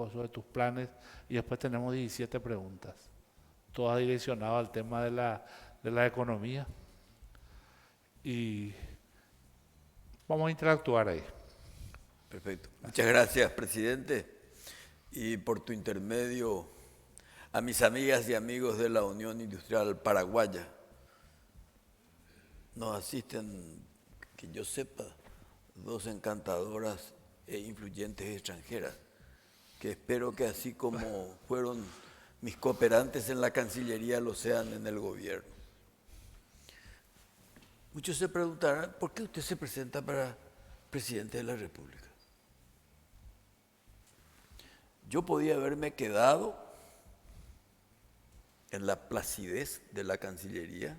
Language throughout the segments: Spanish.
futuro, sobre tus planes, y después tenemos 17 preguntas, todas direccionadas al tema de la economía, y vamos a interactuar ahí. Perfecto. Muchas gracias, presidente. Y por tu intermedio, a mis amigas y amigos de la Unión Industrial Paraguaya. Nos asisten, que yo sepa, dos encantadoras e influyentes extranjeras, que espero que así como fueron mis cooperantes en la Cancillería, lo sean en el gobierno. Muchos se preguntarán, ¿por qué usted se presenta para presidente de la República? Yo podía haberme quedado en la placidez de la Cancillería,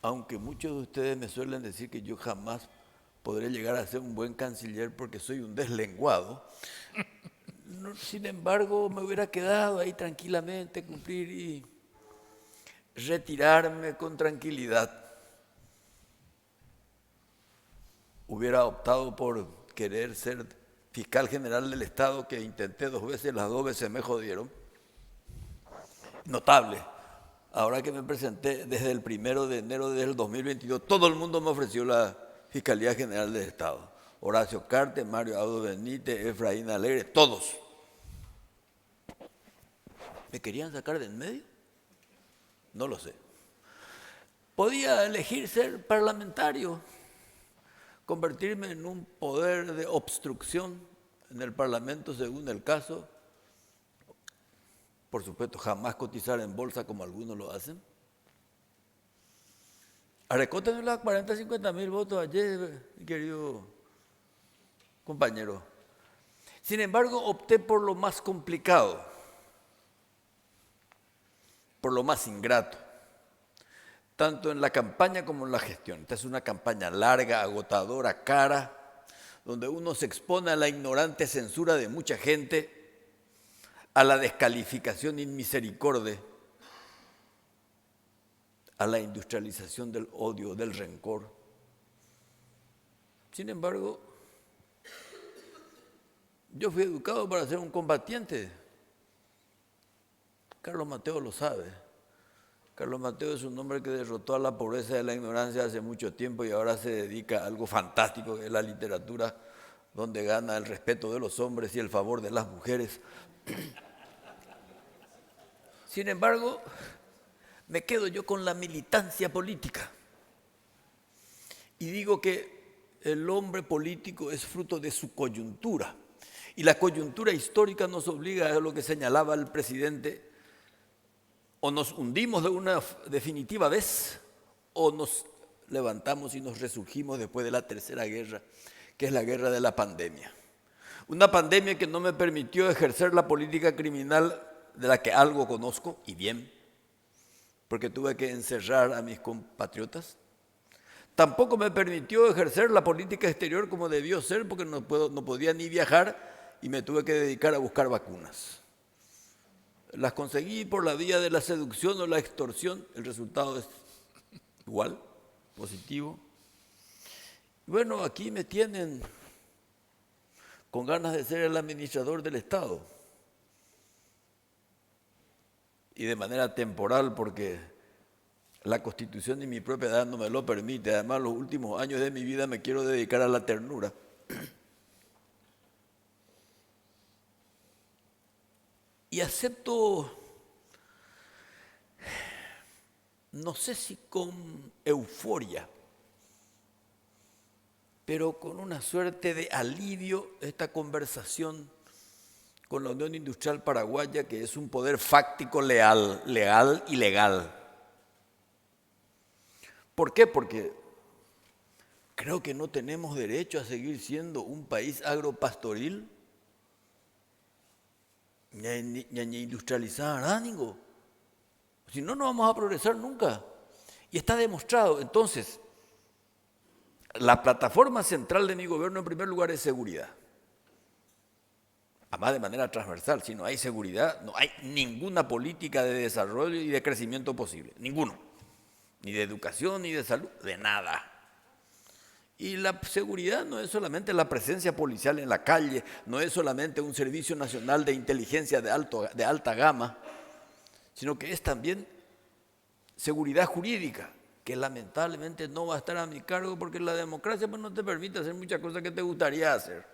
aunque muchos de ustedes me suelen decir que yo jamás podré llegar a ser un buen canciller porque soy un deslenguado. Sin embargo, me hubiera quedado ahí tranquilamente, cumplir y retirarme con tranquilidad. Hubiera optado por querer ser fiscal general del Estado, que intenté 2 veces, las 2 veces me jodieron. Notable. Ahora que me presenté desde el 1 de enero del 2022, todo el mundo me ofreció la Fiscalía General del Estado. Horacio Cartes, Mario Audo Benítez, Efraín Alegre, todos. ¿Me querían sacar de en medio? No lo sé. Podía elegir ser parlamentario, convertirme en un poder de obstrucción en el Parlamento según el caso. Por supuesto, jamás cotizar en bolsa como algunos lo hacen. Arrecótenme las 40, 50 mil votos ayer, mi querido compañero. Sin embargo, opté por lo más complicado, por lo más ingrato, tanto en la campaña como en la gestión. Esta es una campaña larga, agotadora, cara, donde uno se expone a la ignorante censura de mucha gente, a la descalificación inmisericordia, a la industrialización del odio, del rencor. Sin embargo, yo fui educado para ser un combatiente. Carlos Mateo lo sabe. Carlos Mateo es un hombre que derrotó a la pobreza y la ignorancia hace mucho tiempo y ahora se dedica a algo fantástico, que es la literatura, donde gana el respeto de los hombres y el favor de las mujeres. Sin embargo, me quedo yo con la militancia política y digo que el hombre político es fruto de su coyuntura y la coyuntura histórica nos obliga a lo que señalaba el presidente: o nos hundimos de una definitiva vez o nos levantamos y nos resurgimos después de la tercera guerra, que es la guerra de la pandemia. Una pandemia que no me permitió ejercer la política criminal de la que algo conozco, y bien, porque tuve que encerrar a mis compatriotas. Tampoco me permitió ejercer la política exterior como debió ser, porque no podía ni viajar y me tuve que dedicar a buscar vacunas. Las conseguí por la vía de la seducción o la extorsión, el resultado es igual, positivo. Bueno, aquí me tienen con ganas de ser el administrador del Estado. Y de manera temporal, porque la Constitución y mi propia edad no me lo permite. Además, los últimos años de mi vida me quiero dedicar a la ternura. Y acepto, no sé si con euforia, pero con una suerte de alivio, esta conversación con la Unión Industrial Paraguaya, que es un poder fáctico legal y legal. ¿Por qué? Porque creo que no tenemos derecho a seguir siendo un país agropastoril, ni industrializar, amigo. Si no, no vamos a progresar nunca. Y está demostrado. Entonces, la plataforma central de mi gobierno, en primer lugar, es seguridad. Además, de manera transversal, si no hay seguridad, no hay ninguna política de desarrollo y de crecimiento posible. Ninguno. Ni de educación, ni de salud, de nada. Y la seguridad no es solamente la presencia policial en la calle, no es solamente un servicio nacional de inteligencia de alta gama, sino que es también seguridad jurídica, que lamentablemente no va a estar a mi cargo porque la democracia pues, no te permite hacer muchas cosas que te gustaría hacer.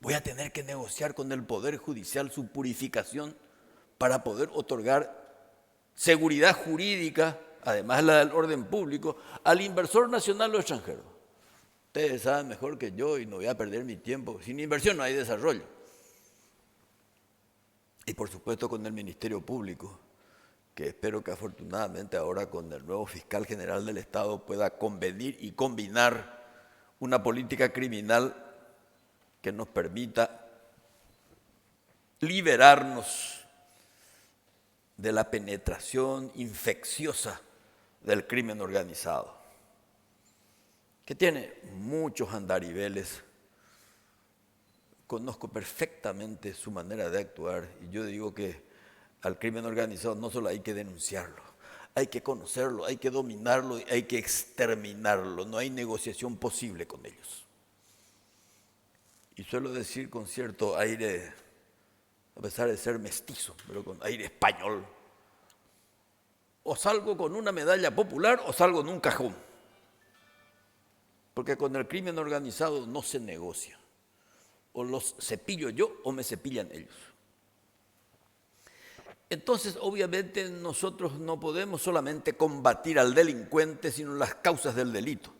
Voy a tener que negociar con el Poder Judicial su purificación para poder otorgar seguridad jurídica, además la del orden público, al inversor nacional o extranjero. Ustedes saben mejor que yo y no voy a perder mi tiempo. Sin inversión no hay desarrollo. Y por supuesto con el Ministerio Público, que espero que afortunadamente ahora con el nuevo fiscal general del Estado pueda convenir y combinar una política criminal que nos permita liberarnos de la penetración infecciosa del crimen organizado, que tiene muchos andariveles. Conozco perfectamente su manera de actuar y yo digo que al crimen organizado no solo hay que denunciarlo, hay que conocerlo, hay que dominarlo y hay que exterminarlo. No hay negociación posible con ellos. Y suelo decir con cierto aire, a pesar de ser mestizo, pero con aire español, o salgo con una medalla popular o salgo en un cajón. Porque con el crimen organizado no se negocia. O los cepillo yo o me cepillan ellos. Entonces, obviamente, nosotros no podemos solamente combatir al delincuente, sino las causas del delito.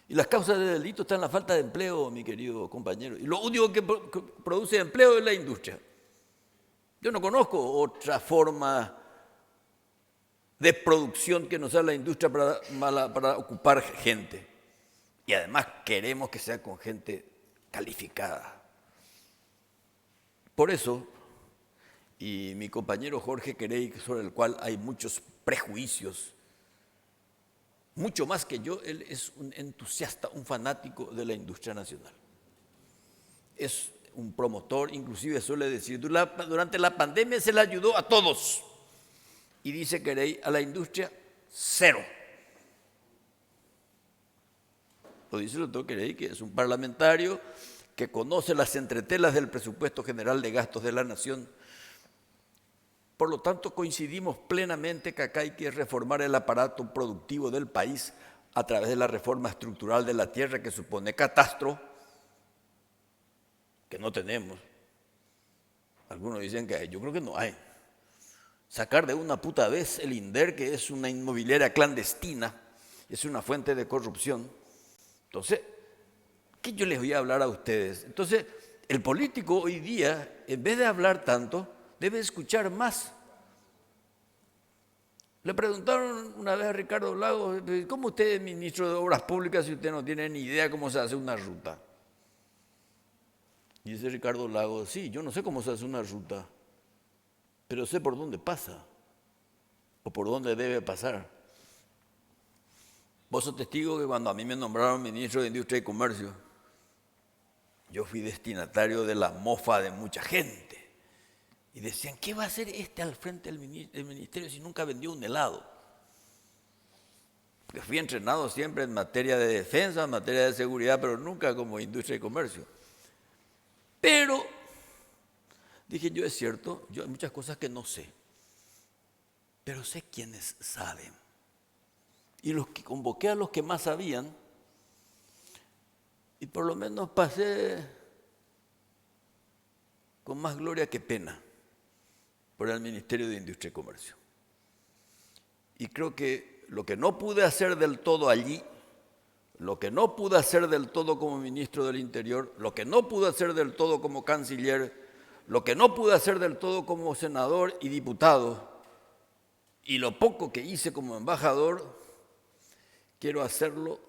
Y las causas del delito están en la falta de empleo, mi querido compañero. Y lo único que produce empleo es la industria. Yo no conozco otra forma de producción que no sea la industria para ocupar gente. Y además queremos que sea con gente calificada. Por eso, y mi compañero Jorge Querey, sobre el cual hay muchos prejuicios, mucho más que yo, él es un entusiasta, un fanático de la industria nacional. Es un promotor, inclusive suele decir, durante la pandemia se le ayudó a todos. Y dice Querey, a la industria, cero. Lo dice el doctor Querey, que es un parlamentario que conoce las entretelas del presupuesto general de gastos de la nación. Por lo tanto, coincidimos plenamente que acá hay que reformar el aparato productivo del país a través de la reforma estructural de la tierra que supone catastro, que no tenemos. Algunos dicen que hay, yo creo que no hay. Sacar de una puta vez el INDER, que es una inmobiliaria clandestina, es una fuente de corrupción. Entonces, ¿qué yo les voy a hablar a ustedes? Entonces, el político hoy día, en vez de hablar tanto, debe escuchar más. Le preguntaron una vez a Ricardo Lagos, ¿cómo usted es ministro de Obras Públicas si usted no tiene ni idea cómo se hace una ruta? Y dice Ricardo Lagos, sí, yo no sé cómo se hace una ruta, pero sé por dónde pasa o por dónde debe pasar. Vos sos testigo que cuando a mí me nombraron ministro de Industria y Comercio, yo fui destinatario de la mofa de mucha gente. Y decían, ¿qué va a hacer este al frente del ministerio si nunca vendió un helado? Porque fui entrenado siempre en materia de defensa, en materia de seguridad, pero nunca como industria y comercio. Pero, dije yo, es cierto, yo hay muchas cosas que no sé, pero sé quiénes saben. Y los que convoqué a los que más sabían, y por lo menos pasé con más gloria que pena por el Ministerio de Industria y Comercio. Y creo que lo que no pude hacer del todo allí, lo que no pude hacer del todo como ministro del Interior, lo que no pude hacer del todo como canciller, lo que no pude hacer del todo como senador y diputado, y lo poco que hice como embajador, quiero hacerlo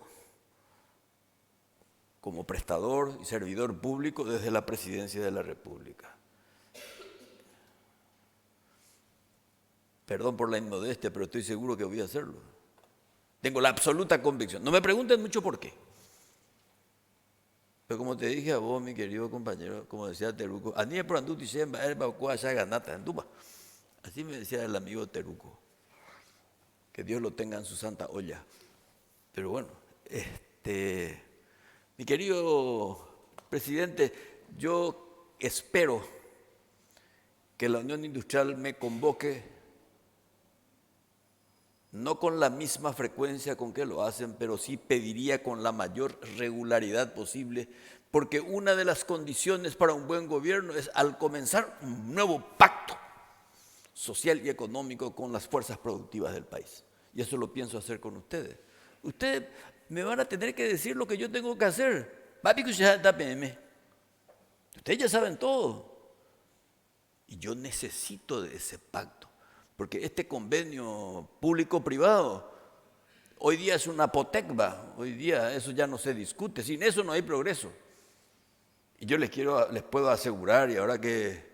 como prestador y servidor público desde la Presidencia de la República. Perdón por la inmodestia, pero estoy seguro que voy a hacerlo. Tengo la absoluta convicción. No me pregunten mucho por qué. Pero como te dije a vos, mi querido compañero, como decía Teruco, así me decía el amigo Teruco. Que Dios lo tenga en su santa olla. Pero bueno, Mi querido presidente, yo espero que la Unión Industrial me convoque, no con la misma frecuencia con que lo hacen, pero sí pediría con la mayor regularidad posible, porque una de las condiciones para un buen gobierno es al comenzar un nuevo pacto social y económico con las fuerzas productivas del país. Y eso lo pienso hacer con ustedes. Ustedes me van a tener que decir lo que yo tengo que hacer. Ustedes ya saben todo. Y yo necesito de ese pacto. Porque este convenio público-privado hoy día es una potecba. Hoy día eso ya no se discute. Sin eso no hay progreso. Y yo les puedo asegurar, y ahora que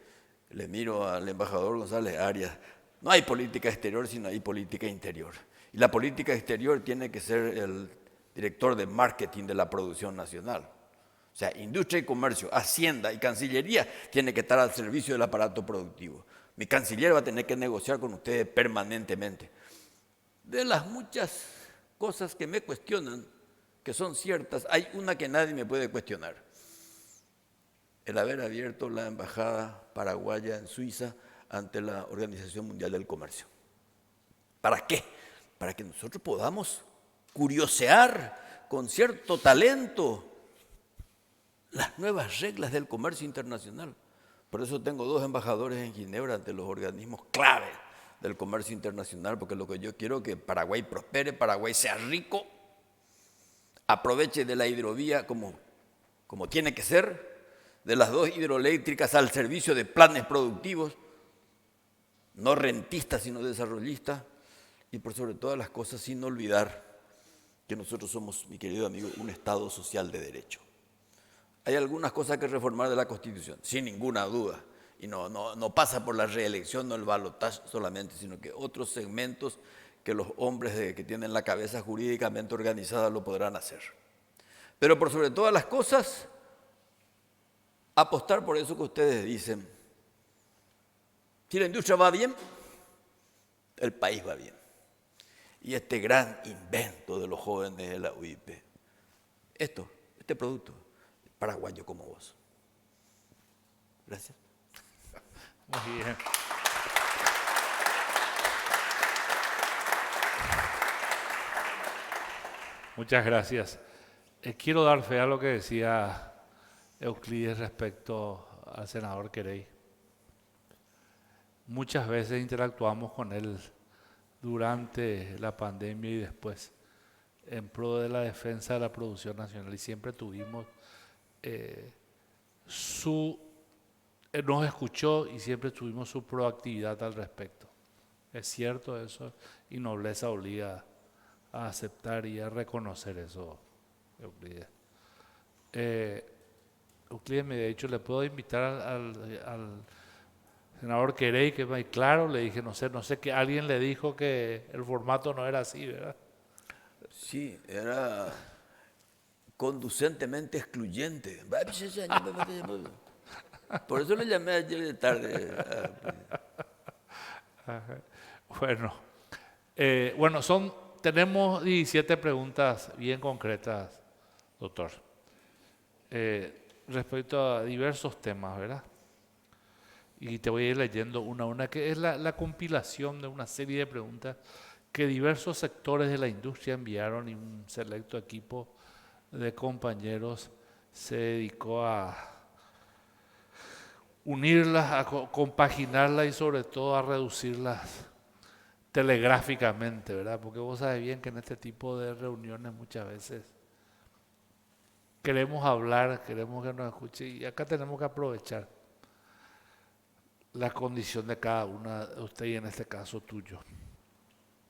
le miro al embajador González Arias, no hay política exterior sino hay política interior. Y la política exterior tiene que ser el director de marketing de la producción nacional. O sea, industria y comercio, hacienda y cancillería tiene que estar al servicio del aparato productivo. Mi canciller va a tener que negociar con ustedes permanentemente. De las muchas cosas que me cuestionan, que son ciertas, hay una que nadie me puede cuestionar. El haber abierto la embajada paraguaya en Suiza ante la Organización Mundial del Comercio. ¿Para qué? Para que nosotros podamos curiosear con cierto talento las nuevas reglas del comercio internacional. Por eso tengo 2 embajadores en Ginebra ante los organismos clave del comercio internacional, porque lo que yo quiero es que Paraguay prospere, Paraguay sea rico, aproveche de la hidrovía como tiene que ser, de las 2 hidroeléctricas al servicio de planes productivos, no rentistas sino desarrollistas, y por sobre todas las cosas sin olvidar que nosotros somos, mi querido amigo, un Estado social de derecho. Hay algunas cosas que reformar de la Constitución, sin ninguna duda, y no pasa por la reelección, no el balotaje solamente, sino que otros segmentos que los hombres que tienen la cabeza jurídicamente organizada lo podrán hacer. Pero por sobre todas las cosas, apostar por eso que ustedes dicen. Si la industria va bien, el país va bien. Y este gran invento de los jóvenes de la UIP, este producto, paraguayo como vos. Gracias. Muy bien. Muchas gracias. Quiero dar fe a lo que decía Euclides respecto al senador Querey. Muchas veces interactuamos con él durante la pandemia y después en pro de la defensa de la producción nacional y siempre tuvimos nos escuchó y siempre tuvimos su proactividad al respecto. Es cierto eso y nobleza obliga a aceptar y a reconocer eso, Euclides. Euclides, de hecho, le puedo invitar al senador Querey, que es muy claro, le dije, no sé, que alguien le dijo que el formato no era así, ¿verdad? Sí, era conducentemente excluyente. Por eso le llamé ayer de tarde. Bueno, tenemos 17 preguntas bien concretas, doctor, respecto a diversos temas, ¿verdad? Y te voy a ir leyendo una a una, que es la compilación de una serie de preguntas que diversos sectores de la industria enviaron y un selecto equipo de compañeros se dedicó a unirlas, a compaginarlas y sobre todo a reducirlas telegráficamente, ¿verdad? Porque vos sabés bien que en este tipo de reuniones muchas veces queremos hablar, queremos que nos escuche y acá tenemos que aprovechar la condición de cada una de ustedes y en este caso tuyo.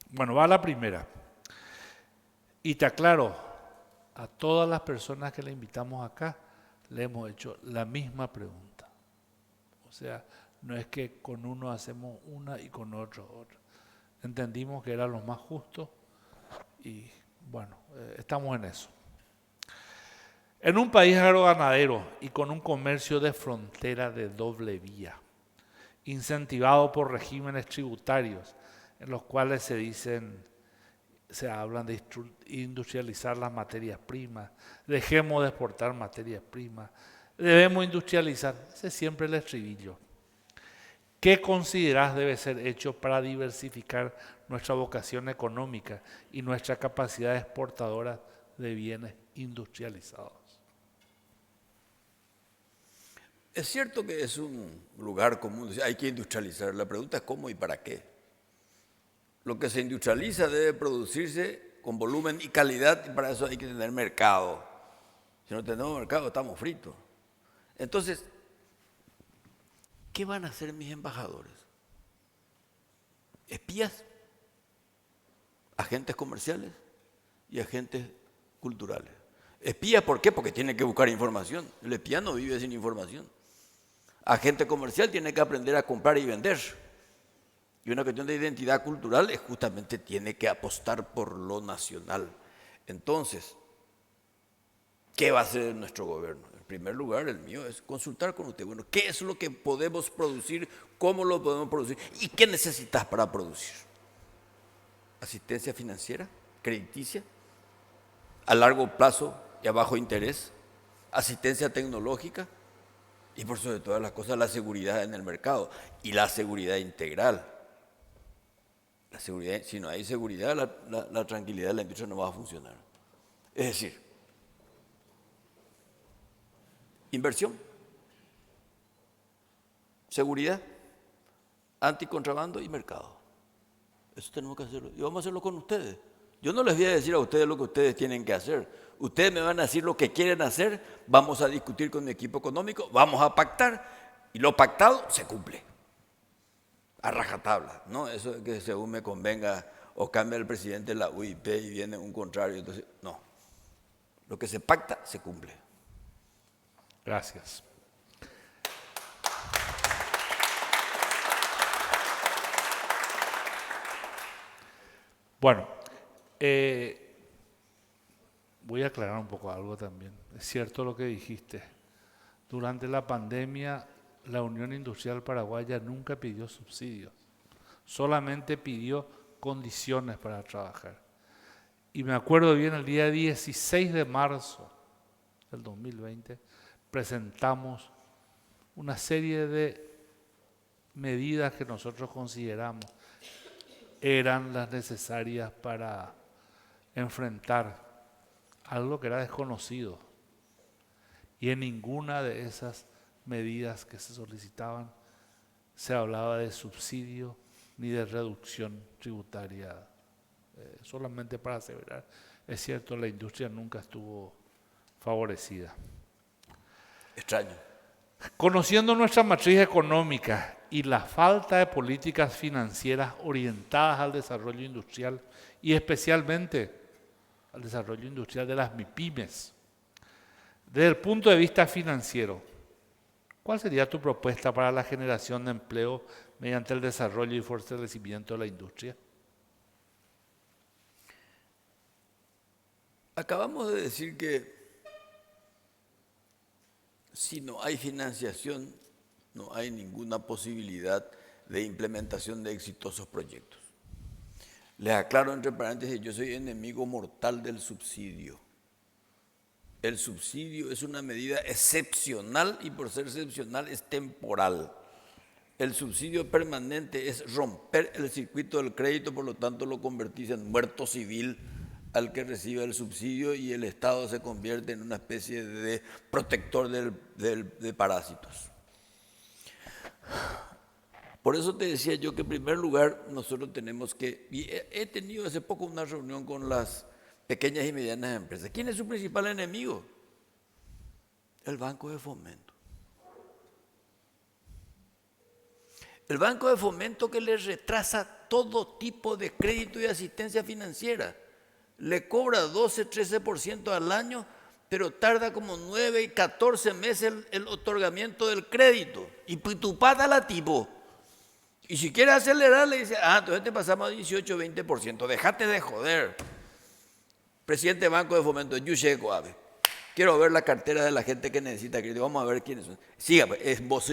Bueno, va la primera. Y te aclaro, a todas las personas que le invitamos acá, le hemos hecho la misma pregunta. O sea, no es que con uno hacemos una y con otro otra. Entendimos que era lo más justo y bueno, estamos en eso. En un país agroganadero y con un comercio de frontera de doble vía, incentivado por regímenes tributarios en los cuales se dicen se hablan de industrializar las materias primas, dejemos de exportar materias primas, debemos industrializar. Ese es siempre el estribillo. ¿Qué considerás debe ser hecho para diversificar nuestra vocación económica y nuestra capacidad exportadora de bienes industrializados? Es cierto que es un lugar común, hay que industrializar. La pregunta es cómo y para qué. Lo que se industrializa debe producirse con volumen y calidad, y para eso hay que tener mercado. Si no tenemos mercado, estamos fritos. Entonces, ¿qué van a hacer mis embajadores? ¿Espías? ¿Agentes comerciales? Y agentes culturales. ¿Espías por qué? Porque tienen que buscar información. El espía no vive sin información. Agente comercial tiene que aprender a comprar y vender. Y una cuestión de identidad cultural es justamente tiene que apostar por lo nacional. Entonces, ¿qué va a hacer nuestro gobierno? En primer lugar, el mío es consultar con usted. Bueno, ¿qué es lo que podemos producir? ¿Cómo lo podemos producir? ¿Y qué necesitas para producir? ¿Asistencia financiera? ¿Crediticia? ¿A largo plazo y a bajo interés? ¿Asistencia tecnológica? Y por sobre todas las cosas, la seguridad en el mercado y la seguridad integral. La seguridad, si no hay seguridad, la tranquilidad de la industria no va a funcionar. Es decir, inversión, seguridad, anticontrabando y mercado. Eso tenemos que hacerlo. Y vamos a hacerlo con ustedes. Yo no les voy a decir a ustedes lo que ustedes tienen que hacer. Ustedes me van a decir lo que quieren hacer, vamos a discutir con mi equipo económico, vamos a pactar y lo pactado se cumple. A rajatabla, ¿no? Eso es que según me convenga o cambia el presidente de la UIP y viene un contrario. Entonces, no. Lo que se pacta se cumple. Gracias. Bueno, voy a aclarar un poco algo también. Es cierto lo que dijiste. Durante la pandemia, la Unión Industrial Paraguaya nunca pidió subsidios. Solamente pidió condiciones para trabajar. Y me acuerdo bien, el día 16 de marzo del 2020, presentamos una serie de medidas que nosotros consideramos eran las necesarias para enfrentar algo que era desconocido. Y en ninguna de esas medidas que se solicitaban se hablaba de subsidio ni de reducción tributaria. Solamente para aseverar, es cierto, la industria nunca estuvo favorecida. Extraño. Conociendo nuestra matriz económica y la falta de políticas financieras orientadas al desarrollo industrial y especialmente al desarrollo industrial de las MIPYMES, desde el punto de vista financiero, ¿cuál sería tu propuesta para la generación de empleo mediante el desarrollo y fortalecimiento de la industria? Acabamos de decir que si no hay financiación, no hay ninguna posibilidad de implementación de exitosos proyectos. Les aclaro entre paréntesis, yo soy enemigo mortal del subsidio. El subsidio es una medida excepcional y por ser excepcional es temporal. El subsidio permanente es romper el circuito del crédito, por lo tanto lo convertís en muerto civil al que recibe el subsidio y el Estado se convierte en una especie de protector de parásitos. Por eso te decía yo que en primer lugar nosotros tenemos que, y he tenido hace poco una reunión con las pequeñas y medianas empresas. ¿Quién es su principal enemigo? El Banco de Fomento. El Banco de Fomento que les retrasa todo tipo de crédito y asistencia financiera. Le cobra 12-13% al año, pero tarda como 9 y 14 meses el otorgamiento del crédito. Y tu pata la tipo. Y si quiere acelerar, le dice, entonces te pasamos a 18-20%. Déjate de joder. Presidente del Banco de Fomento, Yusheko Abe. Quiero ver la cartera de la gente que necesita crédito. Vamos a ver quiénes son. Siga, es vos,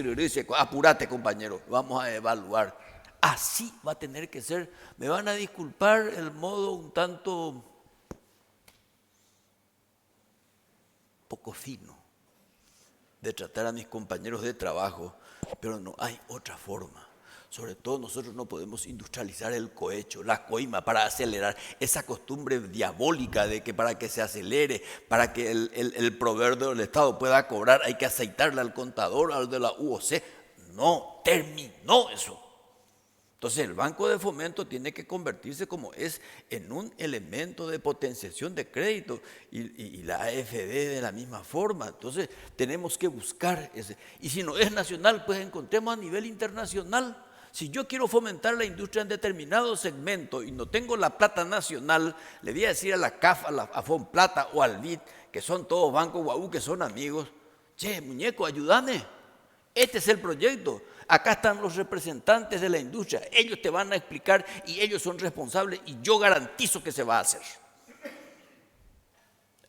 apurate, compañero. Vamos a evaluar. Así va a tener que ser. Me van a disculpar el modo un tanto poco fino de tratar a mis compañeros de trabajo, pero no hay otra forma. Sobre todo nosotros no podemos industrializar el cohecho, la coima para acelerar esa costumbre diabólica de que para que se acelere, para que el proveedor del Estado pueda cobrar, hay que aceitarle al contador, al de la UOC. No, terminó eso. Entonces el Banco de Fomento tiene que convertirse como es en un elemento de potenciación de crédito y la AFD de la misma forma. Entonces tenemos que buscar ese. Y si no es nacional, pues encontremos a nivel internacional. Si yo quiero fomentar la industria en determinado segmento y no tengo la plata nacional, le voy a decir a la CAF, a Fonplata o al BID, que son todos bancos guau, que son amigos, che, muñeco, ayúdame. Este es el proyecto. Acá están los representantes de la industria. Ellos te van a explicar y ellos son responsables y yo garantizo que se va a hacer.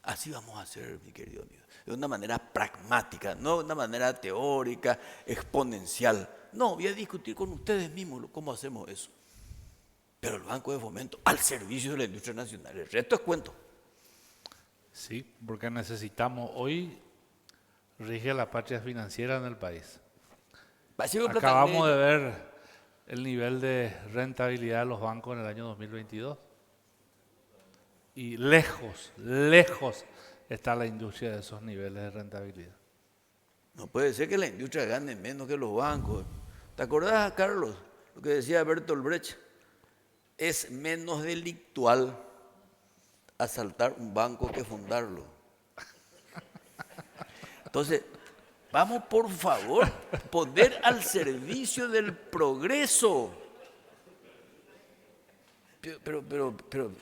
Así vamos a hacer, mi querido amigo. De una manera pragmática, no de una manera teórica, exponencial. No, voy a discutir con ustedes mismos cómo hacemos eso. Pero el Banco de Fomento al servicio de la industria nacional. El resto es cuento. Sí, porque necesitamos, hoy rige la patria financiera en el país. Acabamos de ver el nivel de rentabilidad de los bancos en el año 2022. Y lejos está la industria de esos niveles de rentabilidad. No puede ser que la industria gane menos que los bancos. ¿Te acordás, Carlos, lo que decía Bertolt Brecht? Es menos delictual asaltar un banco que fundarlo. Entonces, vamos por favor, poner al servicio del progreso. Pero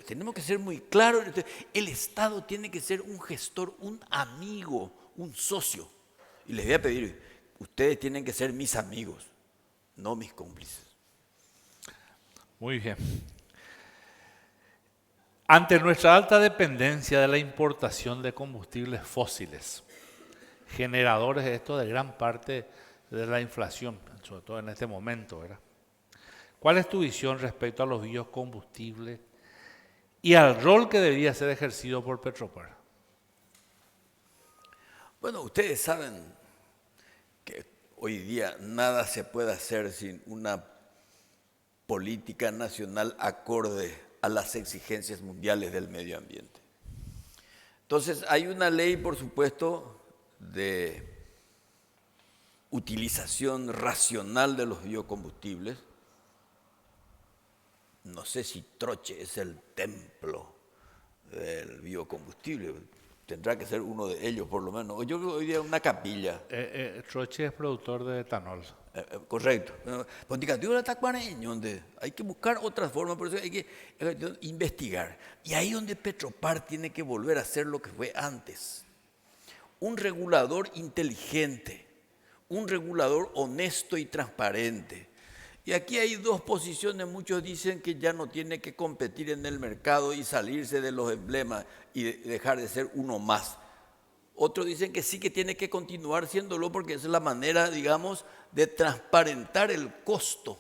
tenemos que ser muy claros. El Estado tiene que ser un gestor, un amigo, un socio. Y les voy a pedir, ustedes tienen que ser mis amigos, no mis cómplices. Muy bien. Ante nuestra alta dependencia de la importación de combustibles fósiles, generadores esto de gran parte de la inflación, sobre todo en este momento, ¿verdad? ¿Cuál es tu visión respecto a los biocombustibles y al rol que debería ser ejercido por Petropar? Bueno, ustedes saben que hoy día nada se puede hacer sin una política nacional acorde a las exigencias mundiales del medio ambiente. Entonces, hay una ley, por supuesto, de utilización racional de los biocombustibles. No sé si Troche es el templo del biocombustible, tendrá que ser uno de ellos por lo menos. Yo creo que hoy día una capilla. Troche es productor de etanol. Correcto. Hay que buscar otras formas, por eso hay que investigar. Y ahí donde Petropar tiene que volver a hacer lo que fue antes. Un regulador inteligente, un regulador honesto y transparente. Y aquí hay dos posiciones, muchos dicen que ya no tiene que competir en el mercado y salirse de los emblemas y dejar de ser uno más. Otros dicen que sí que tiene que continuar siéndolo porque esa es la manera, digamos, de transparentar el costo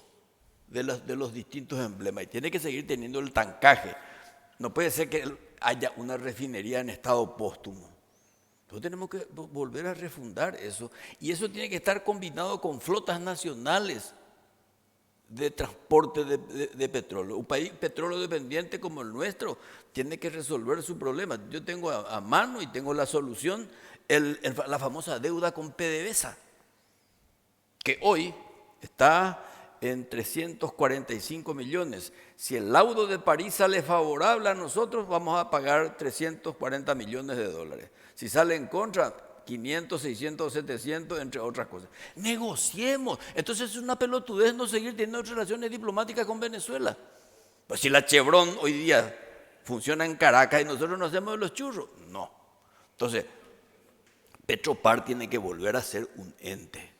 de los distintos emblemas y tiene que seguir teniendo el tancaje. No puede ser que haya una refinería en estado póstumo. Entonces tenemos que volver a refundar eso y eso tiene que estar combinado con flotas nacionales de transporte de petróleo. Un país petróleo dependiente como el nuestro tiene que resolver su problema. Yo tengo a mano y tengo la solución, la famosa deuda con PDVSA, que hoy está en 345 millones. Si el laudo de París sale favorable a nosotros, vamos a pagar 340 millones de dólares. Si sale en contra, 500, 600, 700, entre otras cosas. Negociemos. Entonces es una pelotudez no seguir teniendo relaciones diplomáticas con Venezuela. Pues si la Chevron hoy día funciona en Caracas y nosotros nos hacemos de los churros, no. Entonces, Petropar tiene que volver a ser un ente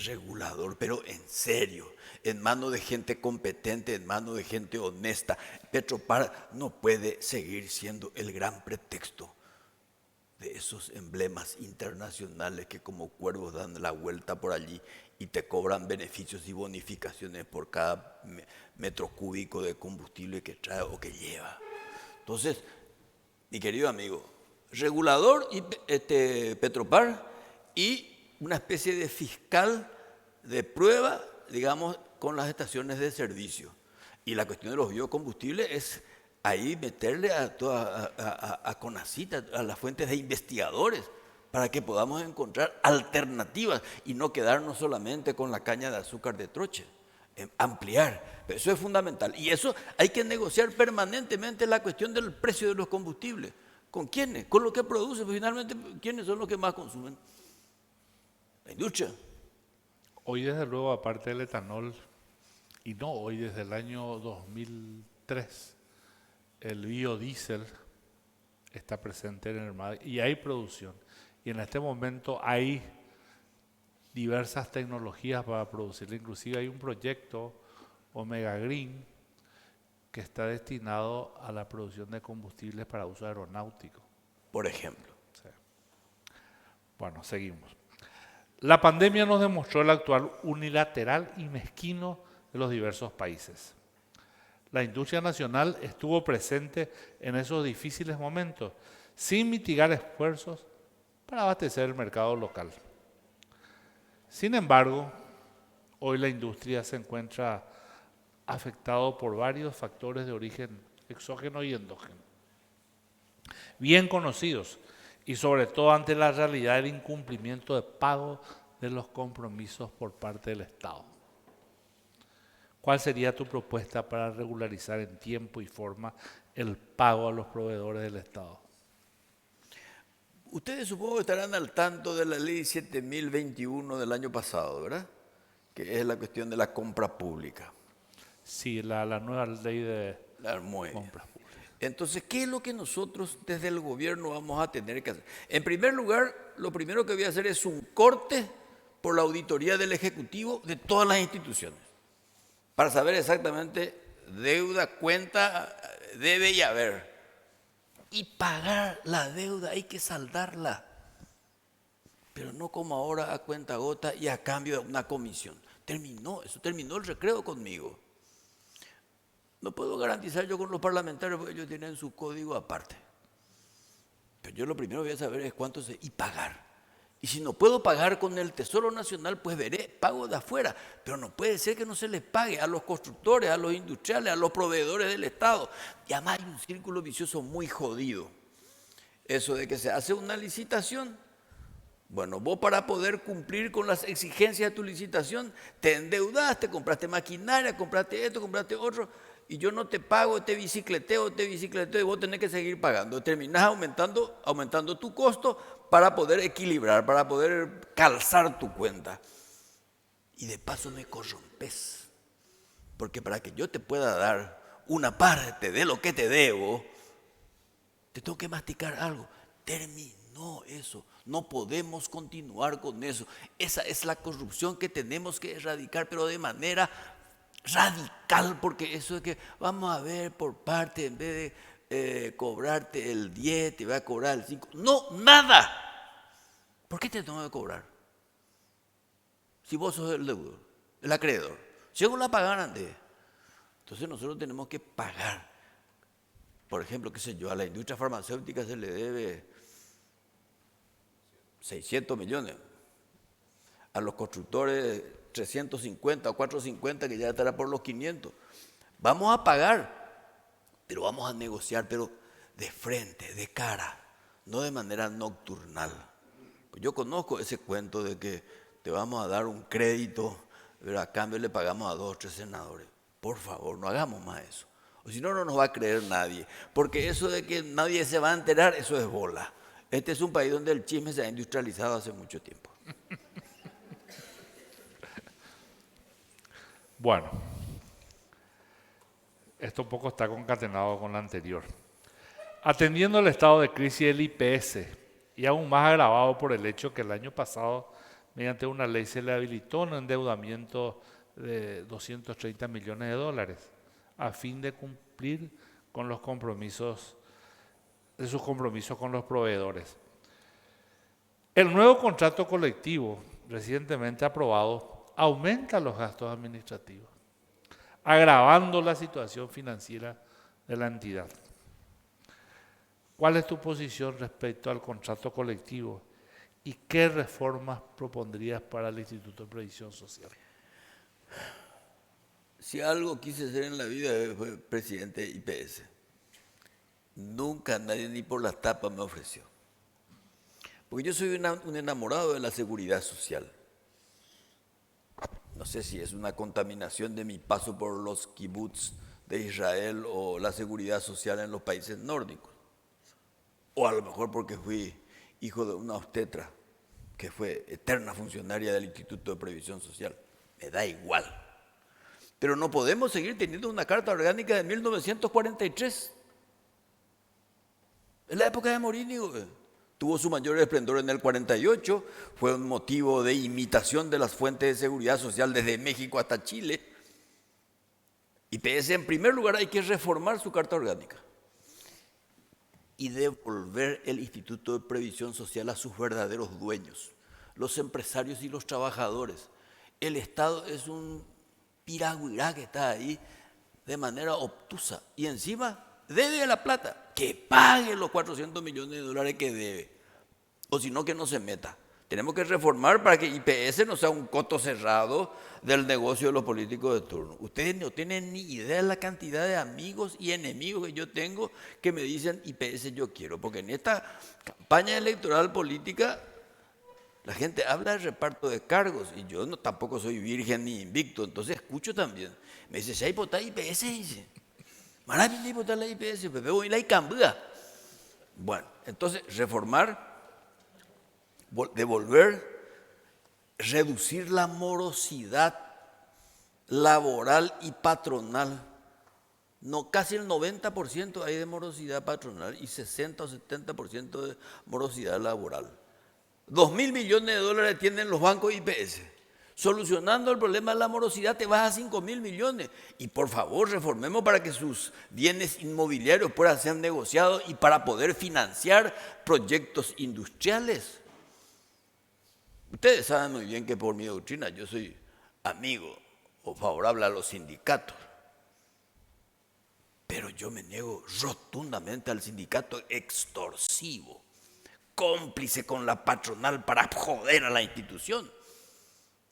regulador, pero en serio, en manos de gente competente, en manos de gente honesta. Petropar no puede seguir siendo el gran pretexto de esos emblemas internacionales que como cuervos dan la vuelta por allí y te cobran beneficios y bonificaciones por cada metro cúbico de combustible que trae o que lleva. Entonces, mi querido amigo, regulador y Petropar y una especie de fiscal de prueba, digamos, con las estaciones de servicio. Y la cuestión de los biocombustibles es ahí meterle a CONACYT, a las fuentes de investigadores, para que podamos encontrar alternativas y no quedarnos solamente con la caña de azúcar de Troche. Ampliar, pero eso es fundamental. Y eso hay que negociar permanentemente la cuestión del precio de los combustibles. ¿Con quiénes? Con lo que producen. Pues finalmente, ¿quiénes son los que más consumen? La industria. Hoy desde luego, aparte del etanol, y no hoy, desde el año 2003, el biodiesel está presente en el mar y hay producción. Y en este momento hay diversas tecnologías para producirlo. Inclusive hay un proyecto, Omega Green, que está destinado a la producción de combustibles para uso aeronáutico. Por ejemplo. Sí. Bueno, seguimos. La pandemia nos demostró el actuar unilateral y mezquino de los diversos países. La industria nacional estuvo presente en esos difíciles momentos, sin mitigar esfuerzos para abastecer el mercado local. Sin embargo, hoy la industria se encuentra afectada por varios factores de origen exógeno y endógeno, bien conocidos, y sobre todo ante la realidad del incumplimiento de pago de los compromisos por parte del Estado. ¿Cuál sería tu propuesta para regularizar en tiempo y forma el pago a los proveedores del Estado? Ustedes supongo que estarán al tanto de la ley 7021 del año pasado, ¿verdad? Que es la cuestión de la compra pública. Sí, la nueva ley de compras públicas. Entonces, ¿qué es lo que nosotros desde el gobierno vamos a tener que hacer? En primer lugar, lo primero que voy a hacer es un corte por la auditoría del Ejecutivo de todas las instituciones, para saber exactamente deuda, cuenta, debe y haber. Y pagar la deuda, hay que saldarla. Pero no como ahora a cuenta gota y a cambio de una comisión. Terminó el recreo conmigo. No puedo garantizar yo con los parlamentarios porque ellos tienen su código aparte. Pero yo lo primero que voy a saber es cuánto y pagar. Y si no puedo pagar con el Tesoro Nacional, pues veré, pago de afuera. Pero no puede ser que no se les pague a los constructores, a los industriales, a los proveedores del Estado. Y además hay un círculo vicioso muy jodido. Eso de que se hace una licitación. Bueno, vos para poder cumplir con las exigencias de tu licitación, te endeudaste, compraste maquinaria, compraste esto, compraste otro, y yo no te pago, te bicicleteo, y vos tenés que seguir pagando. Terminás aumentando tu costo para poder equilibrar, para poder calzar tu cuenta. Y de paso me corrompes. Porque para que yo te pueda dar una parte de lo que te debo, te tengo que masticar algo. Terminó eso. No podemos continuar con eso. Esa es la corrupción que tenemos que erradicar, pero de manera radical, porque eso es que vamos a ver por parte, en vez de cobrarte el 10, te va a cobrar el 5. No, nada. ¿Por qué te tengo que cobrar? Si vos sos el deudor, el acreedor. Si ellos la pagan antes. Entonces nosotros tenemos que pagar. Por ejemplo, qué sé yo, a la industria farmacéutica se le debe 600 millones. A los constructores 350 o 450, que ya estará por los 500. Vamos a pagar, pero vamos a negociar, pero de frente, de cara, no de manera nocturnal. Yo conozco ese cuento de que te vamos a dar un crédito, pero a cambio le pagamos a 2 o 3 senadores. Por favor, no hagamos más eso. O si no, no nos va a creer nadie. Porque eso de que nadie se va a enterar, eso es bola. Este es un país donde el chisme se ha industrializado hace mucho tiempo. Bueno, esto un poco está concatenado con lo anterior. Atendiendo al estado de crisis del IPS, y aún más agravado por el hecho que el año pasado, mediante una ley, se le habilitó un endeudamiento de 230 millones de dólares, a fin de cumplir con los compromisos, de sus compromisos con los proveedores. El nuevo contrato colectivo recientemente aprobado aumenta los gastos administrativos, agravando la situación financiera de la entidad. ¿Cuál es tu posición respecto al contrato colectivo y qué reformas propondrías para el Instituto de Previsión Social? Si algo quise ser en la vida fue presidente de IPS. Nunca nadie ni por la tapa me ofreció. Porque yo soy un enamorado de la seguridad social. No sé si es una contaminación de mi paso por los kibbutz de Israel o la seguridad social en los países nórdicos. O a lo mejor porque fui hijo de una obstetra que fue eterna funcionaria del Instituto de Previsión Social. Me da igual. Pero no podemos seguir teniendo una carta orgánica de 1943. Es la época de Morínigo. Tuvo su mayor esplendor en el 48, fue un motivo de imitación de las fuentes de seguridad social desde México hasta Chile. IPS, en primer lugar, hay que reformar su carta orgánica y devolver el Instituto de Previsión Social a sus verdaderos dueños, los empresarios y los trabajadores. El Estado es un piragüirá que está ahí de manera obtusa y encima debe la plata, que pague los 400 millones de dólares que debe, o si no, que no se meta. Tenemos que reformar para que IPS no sea un coto cerrado del negocio de los políticos de turno. Ustedes no tienen ni idea de la cantidad de amigos y enemigos que yo tengo que me dicen IPS yo quiero, porque en esta campaña electoral política la gente habla de reparto de cargos y yo no, tampoco soy virgen ni invicto, entonces escucho también. Me dice, si hay votar IPS, dice. Maravilla y votar la IPS, Pepe, voy a ir a Bueno, entonces reformar, devolver, reducir la morosidad laboral y patronal. No, casi el 90% hay de morosidad patronal y 60 o 70% de morosidad laboral. 2.000 millones de dólares tienen los bancos IPS. Solucionando el problema de la morosidad te vas a 5.000 millones. Y por favor, reformemos para que sus bienes inmobiliarios puedan ser negociados y para poder financiar proyectos industriales. Ustedes saben muy bien que por mi doctrina yo soy amigo o favorable a los sindicatos. Pero yo me niego rotundamente al sindicato extorsivo, cómplice con la patronal para joder a la institución.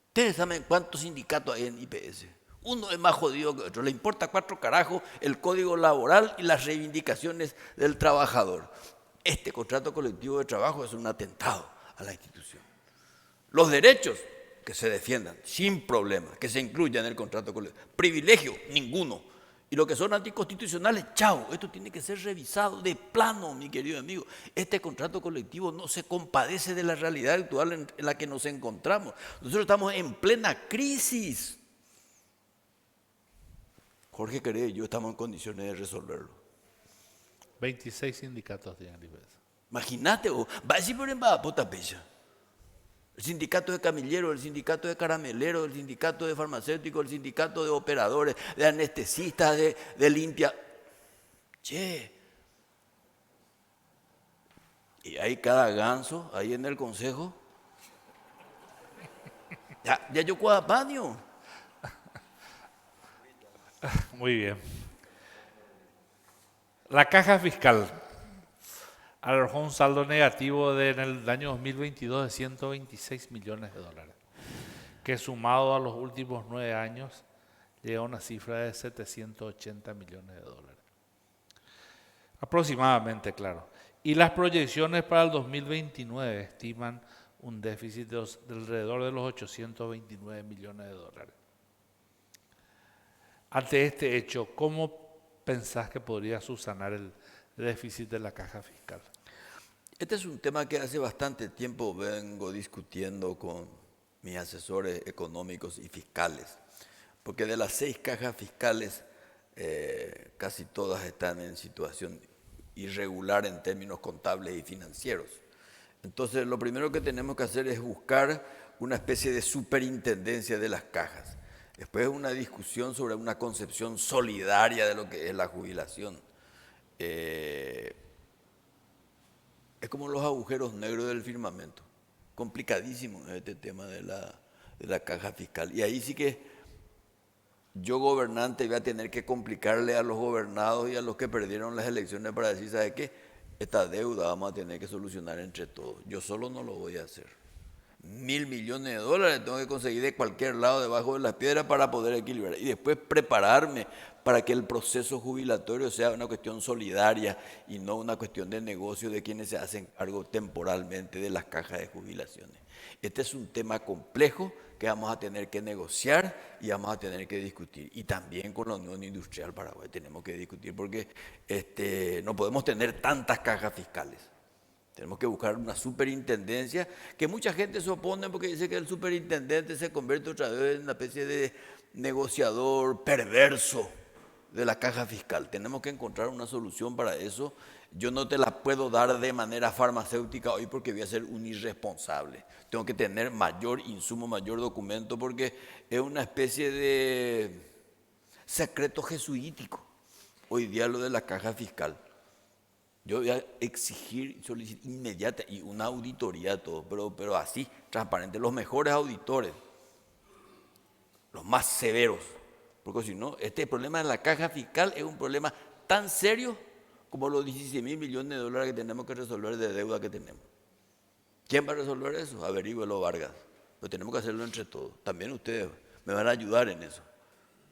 Ustedes saben cuántos sindicatos hay en IPS. Uno es más jodido que otro. Le importa 4 carajos el código laboral y las reivindicaciones del trabajador. Este contrato colectivo de trabajo es un atentado a la institución. Los derechos que se defiendan sin problema, que se incluyan en el contrato colectivo. Privilegio, ninguno. Y lo que son anticonstitucionales, chao, esto tiene que ser revisado de plano, mi querido amigo. Este contrato colectivo no se compadece de la realidad actual en la que nos encontramos. Nosotros estamos en plena crisis. Jorge Queré y yo estamos en condiciones de resolverlo. 26 sindicatos tienen IPS. Imagínate, va a decir por embajada puta pella. El sindicato de camilleros, el sindicato de carameleros, el sindicato de farmacéuticos, el sindicato de operadores, de anestesistas, de limpia. Che. Y hay cada ganso ahí en el consejo. Ya yo cuapaño. Muy bien. La caja fiscal arrojó un saldo negativo en el año 2022 de 126 millones de dólares, que sumado a los últimos 9 años llega a una cifra de 780 millones de dólares. Aproximadamente, claro. Y las proyecciones para el 2029 estiman un déficit de alrededor de los 829 millones de dólares. Ante este hecho, ¿cómo pensás que podría subsanar el déficit de la caja fiscal? Este es un tema que hace bastante tiempo vengo discutiendo con mis asesores económicos y fiscales, porque de las 6 cajas fiscales, casi todas están en situación irregular en términos contables y financieros. Entonces, lo primero que tenemos que hacer es buscar una especie de superintendencia de las cajas. Después una discusión sobre una concepción solidaria de lo que es la jubilación. Es como los agujeros negros del firmamento. complicadísimo este tema de la caja fiscal. Y ahí sí que yo, gobernante, voy a tener que complicarle a los gobernados y a los que perdieron las elecciones para decir, ¿sabe qué? Esta deuda vamos a tener que solucionar entre todos. Yo solo no lo voy a hacer. 1.000 millones de dólares tengo que conseguir de cualquier lado debajo de las piedras para poder equilibrar. Y después prepararme para que el proceso jubilatorio sea una cuestión solidaria y no una cuestión de negocio de quienes se hacen cargo temporalmente de las cajas de jubilaciones. Este es un tema complejo que vamos a tener que negociar y vamos a tener que discutir. Y también con la Unión Industrial Paraguay tenemos que discutir porque no podemos tener tantas cajas fiscales. Tenemos que buscar una superintendencia que mucha gente se opone porque dice que el superintendente se convierte otra vez en una especie de negociador perverso de la caja fiscal. Tenemos que encontrar una solución para eso. Yo no te la puedo dar de manera farmacéutica hoy porque voy a ser un irresponsable. Tengo que tener mayor insumo, mayor documento porque es una especie de secreto jesuítico. Hoy día lo de la caja fiscal. Yo voy a exigir, solicitar inmediata y una auditoría todo, pero así, transparente, los mejores auditores, los más severos, porque si no, este problema de la caja fiscal es un problema tan serio como los 16.000 millones de dólares que tenemos que resolver de deuda que tenemos. ¿Quién va a resolver eso? Averígüelo, Vargas. Pero tenemos que hacerlo entre todos. También ustedes me van a ayudar en eso.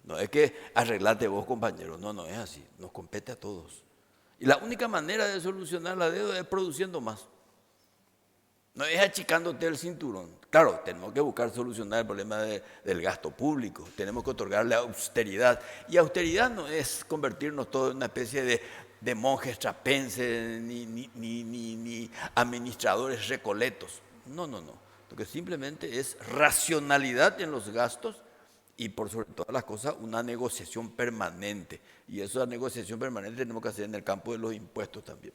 No es que arreglate vos, compañero. No, no es así. Nos compete a todos. Y la única manera de solucionar la deuda es produciendo más. No es achicándote el cinturón. Claro, tenemos que buscar solucionar el problema del gasto público. Tenemos que otorgarle austeridad. Y austeridad no es convertirnos todos en una especie de monjes trapenses ni administradores recoletos. No, no, no. Lo que simplemente es racionalidad en los gastos y por sobre todas las cosas una negociación permanente. Y esa negociación permanente tenemos que hacer en el campo de los impuestos también.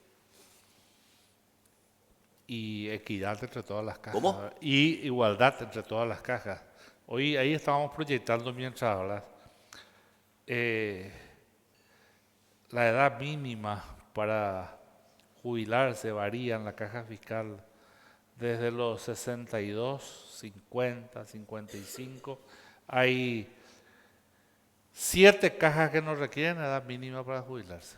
Y equidad entre todas las cajas. ¿Cómo? Y igualdad entre todas las cajas. Hoy ahí estábamos proyectando mientras hablas. La edad mínima para jubilarse varía en la caja fiscal desde los 62, 50, 55. Hay 7 cajas que no requieren edad mínima para jubilarse.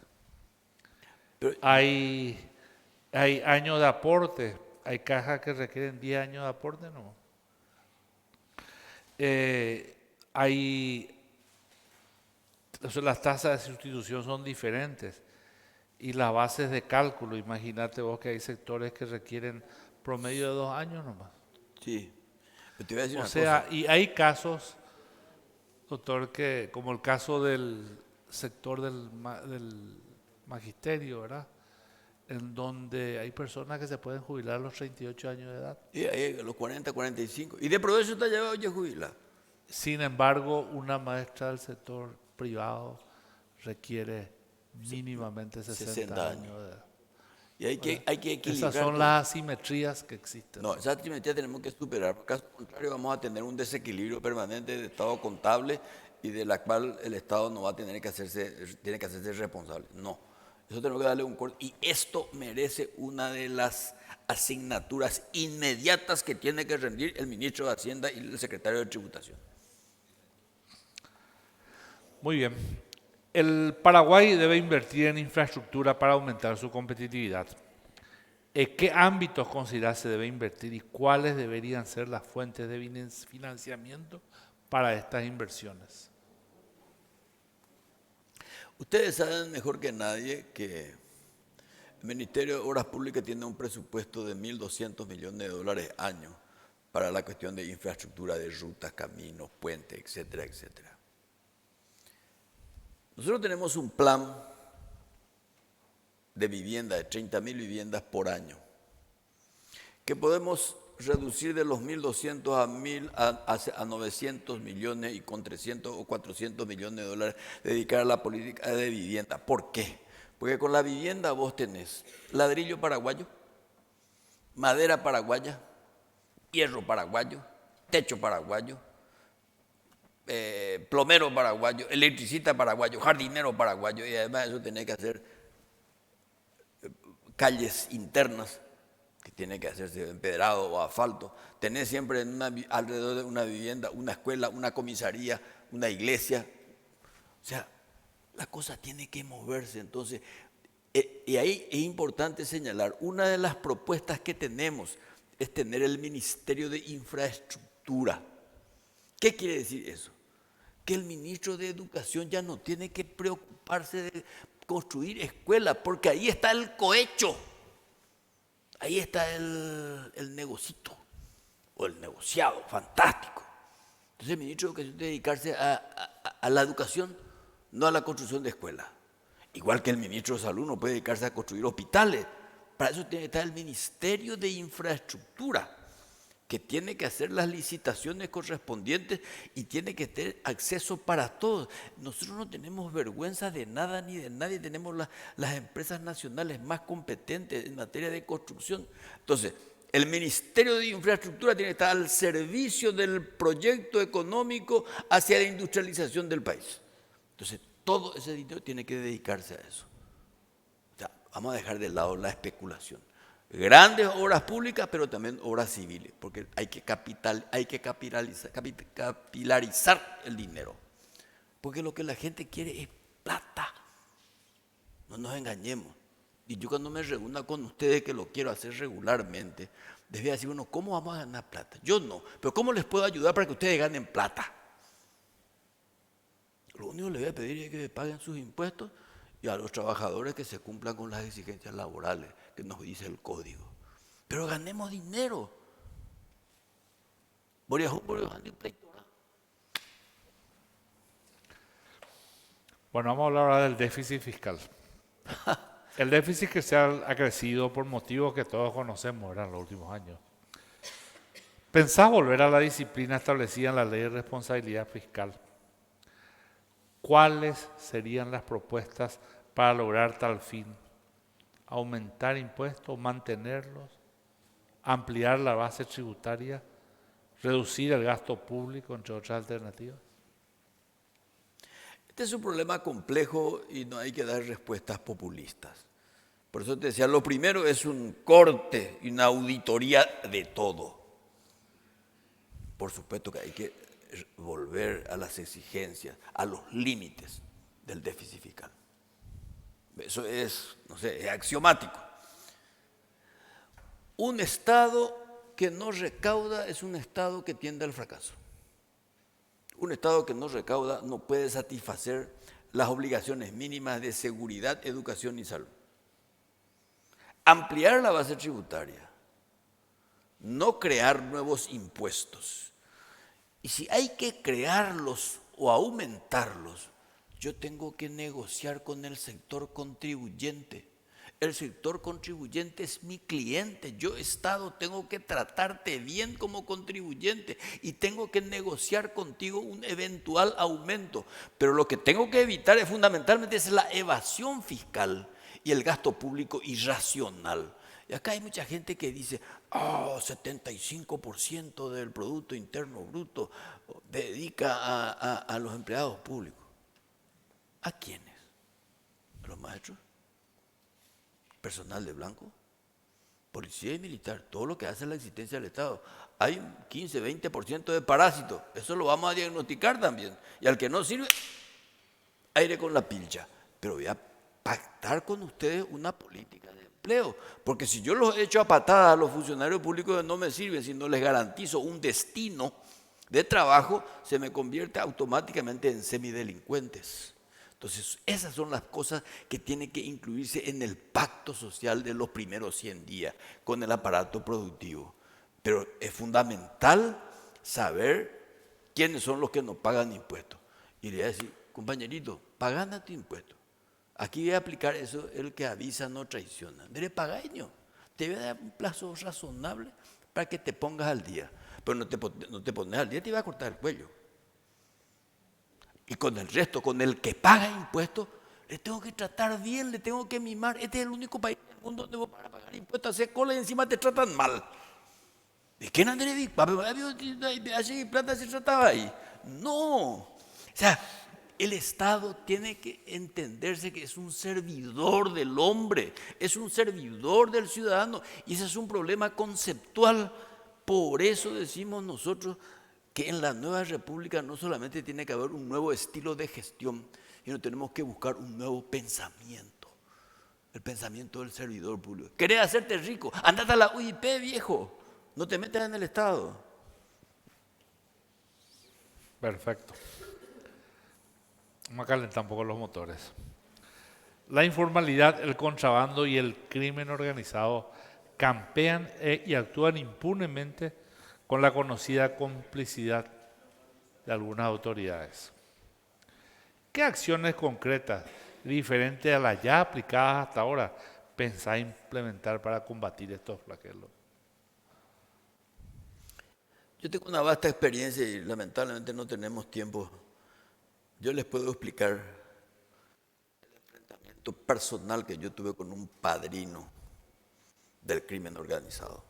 Pero, Hay años de aporte, hay cajas que requieren 10 años de aporte, no. Las tasas de sustitución son diferentes y las bases de cálculo, imagínate vos que hay sectores que requieren promedio de 2 años nomás. sí, pero te voy a decir O una sea, cosa. y hay casos, doctor, que como el caso del sector del magisterio, ¿verdad? En donde hay personas que se pueden jubilar a los 38 años de edad. Y ahí, los 40, 45. Y de provecho te ha llevado ya jubilar. Sin embargo, una maestra del sector privado requiere mínimamente 60 años de edad. Y hay que equilibrar. Esas son todo. las asimetrías que existen. No, esa asimetría tenemos que superar. Por caso contrario, vamos a tener un desequilibrio permanente de estado contable y de la cual el Estado no va a tener que tiene que hacerse responsable. No, eso tenemos que darle un corte. Y esto merece una de las asignaturas inmediatas que tiene que rendir el ministro de Hacienda y el secretario de Tributación. Muy bien. El Paraguay debe invertir en infraestructura para aumentar su competitividad. ¿En qué ámbitos considera se debe invertir y cuáles deberían ser las fuentes de financiamiento para estas inversiones? Ustedes saben mejor que nadie que el Ministerio de Obras Públicas tiene un presupuesto de 1.200 millones de dólares año para la cuestión de infraestructura de rutas, caminos, puentes, etcétera, etcétera. Nosotros tenemos un plan de vivienda de 30.000 viviendas por año que podemos reducir de los 1.200 a 900 millones y con 300 o 400 millones de dólares dedicar a la política de vivienda. ¿Por qué? Porque con la vivienda vos tenés ladrillo paraguayo, madera paraguaya, hierro paraguayo, techo paraguayo, plomero paraguayo, electricista paraguayo, jardinero paraguayo, y además eso tenés que hacer calles internas que tiene que hacerse empedrado o asfalto. Tenés siempre alrededor de una vivienda, una escuela, una comisaría, una iglesia. O sea, la cosa tiene que moverse. Entonces, y ahí es importante señalar, una de las propuestas que tenemos es tener el Ministerio de Infraestructura. ¿Qué quiere decir eso? Que el ministro de Educación ya no tiene que preocuparse de construir escuelas, porque ahí está el cohecho, ahí está el negocito, o el negociado, fantástico. Entonces el ministro de Educación tiene que dedicarse a la educación, no a la construcción de escuelas. Igual que el ministro de Salud no puede dedicarse a construir hospitales. Para eso tiene que estar el Ministerio de Infraestructura, que tiene que hacer las licitaciones correspondientes y tiene que tener acceso para todos. Nosotros no tenemos vergüenza de nada ni de nadie, tenemos las empresas nacionales más competentes en materia de construcción. Entonces, el Ministerio de Infraestructura tiene que estar al servicio del proyecto económico hacia la industrialización del país. Entonces, todo ese dinero tiene que dedicarse a eso. O sea, vamos a dejar de lado la especulación. Grandes obras públicas, pero también obras civiles, porque hay que capilarizar el dinero. Porque lo que la gente quiere es plata. No nos engañemos. Y yo cuando me reúna con ustedes, que lo quiero hacer regularmente, les voy a decir, bueno, ¿cómo vamos a ganar plata? Yo no, pero ¿cómo les puedo ayudar para que ustedes ganen plata? Lo único que les voy a pedir es que paguen sus impuestos y a los trabajadores que se cumplan con las exigencias laborales que nos dice el código. Pero ganemos dinero. Bueno, vamos a hablar ahora del déficit fiscal. El déficit que ha crecido por motivos que todos conocemos en los últimos años. ¿Pensás volver a la disciplina establecida en la Ley de Responsabilidad Fiscal? ¿Cuáles serían las propuestas para lograr tal fin? ¿Aumentar impuestos, mantenerlos, ampliar la base tributaria, reducir el gasto público, entre otras alternativas? Este es un problema complejo y no hay que dar respuestas populistas. Por eso te decía, lo primero es un corte y una auditoría de todo. Por supuesto que hay que volver a las exigencias, a los límites del déficit fiscal. Eso es, no sé, es axiomático. Un Estado que no recauda es un Estado que tiende al fracaso. Un Estado que no recauda no puede satisfacer las obligaciones mínimas de seguridad, educación y salud. Ampliar la base tributaria, no crear nuevos impuestos. Y si hay que crearlos o aumentarlos, yo tengo que negociar con el sector contribuyente. El sector contribuyente es mi cliente. Yo, Estado, tengo que tratarte bien como contribuyente y tengo que negociar contigo un eventual aumento. Pero lo que tengo que evitar es fundamentalmente es la evasión fiscal y el gasto público irracional. Y acá hay mucha gente que dice, 75% del Producto Interno Bruto dedica a los empleados públicos. ¿A quiénes? ¿A los maestros? ¿Personal de blanco? Policía y militar, todo lo que hace la existencia del Estado. Hay un 15-20% de parásitos, eso lo vamos a diagnosticar también. Y al que no sirve, aire con la pilcha. Pero voy a pactar con ustedes una política de empleo, porque si yo los echo a patadas a los funcionarios públicos que no me sirven, si no les garantizo un destino de trabajo, se me convierte automáticamente en semidelincuentes. Entonces, esas son las cosas que tienen que incluirse en el pacto social de los primeros 100 días con el aparato productivo. Pero es fundamental saber quiénes son los que no pagan impuestos. Y le voy a decir, compañerito, pagando tu impuesto. Aquí voy a aplicar eso, el que avisa no traiciona. Debe pagaño. Te voy a dar un plazo razonable para que te pongas al día. Pero no te pones al día, te va a cortar el cuello. Y con el resto, con el que paga impuestos, le tengo que tratar bien, le tengo que mimar. Este es el único país del mundo donde vos para pagar impuestos, hacer cola y encima te tratan mal. ¿De qué no plata se trataba ahí? No. O sea, El Estado tiene que entenderse que es un servidor del hombre, es un servidor del ciudadano, y ese es un problema conceptual. Por eso decimos nosotros que en la nueva república no solamente tiene que haber un nuevo estilo de gestión, sino tenemos que buscar un nuevo pensamiento, el pensamiento del servidor público. ¿Querés hacerte rico? Andate a la UIP, viejo, no te metas en el Estado. Perfecto. Vamos a calentar un poco los motores. La informalidad, el contrabando y el crimen organizado campean y actúan impunemente con la conocida complicidad de algunas autoridades. ¿Qué acciones concretas, diferentes a las ya aplicadas hasta ahora, pensáis implementar para combatir estos flagelos? Yo tengo una vasta experiencia y lamentablemente no tenemos tiempo. Yo les puedo explicar el enfrentamiento personal que yo tuve con un padrino del crimen organizado.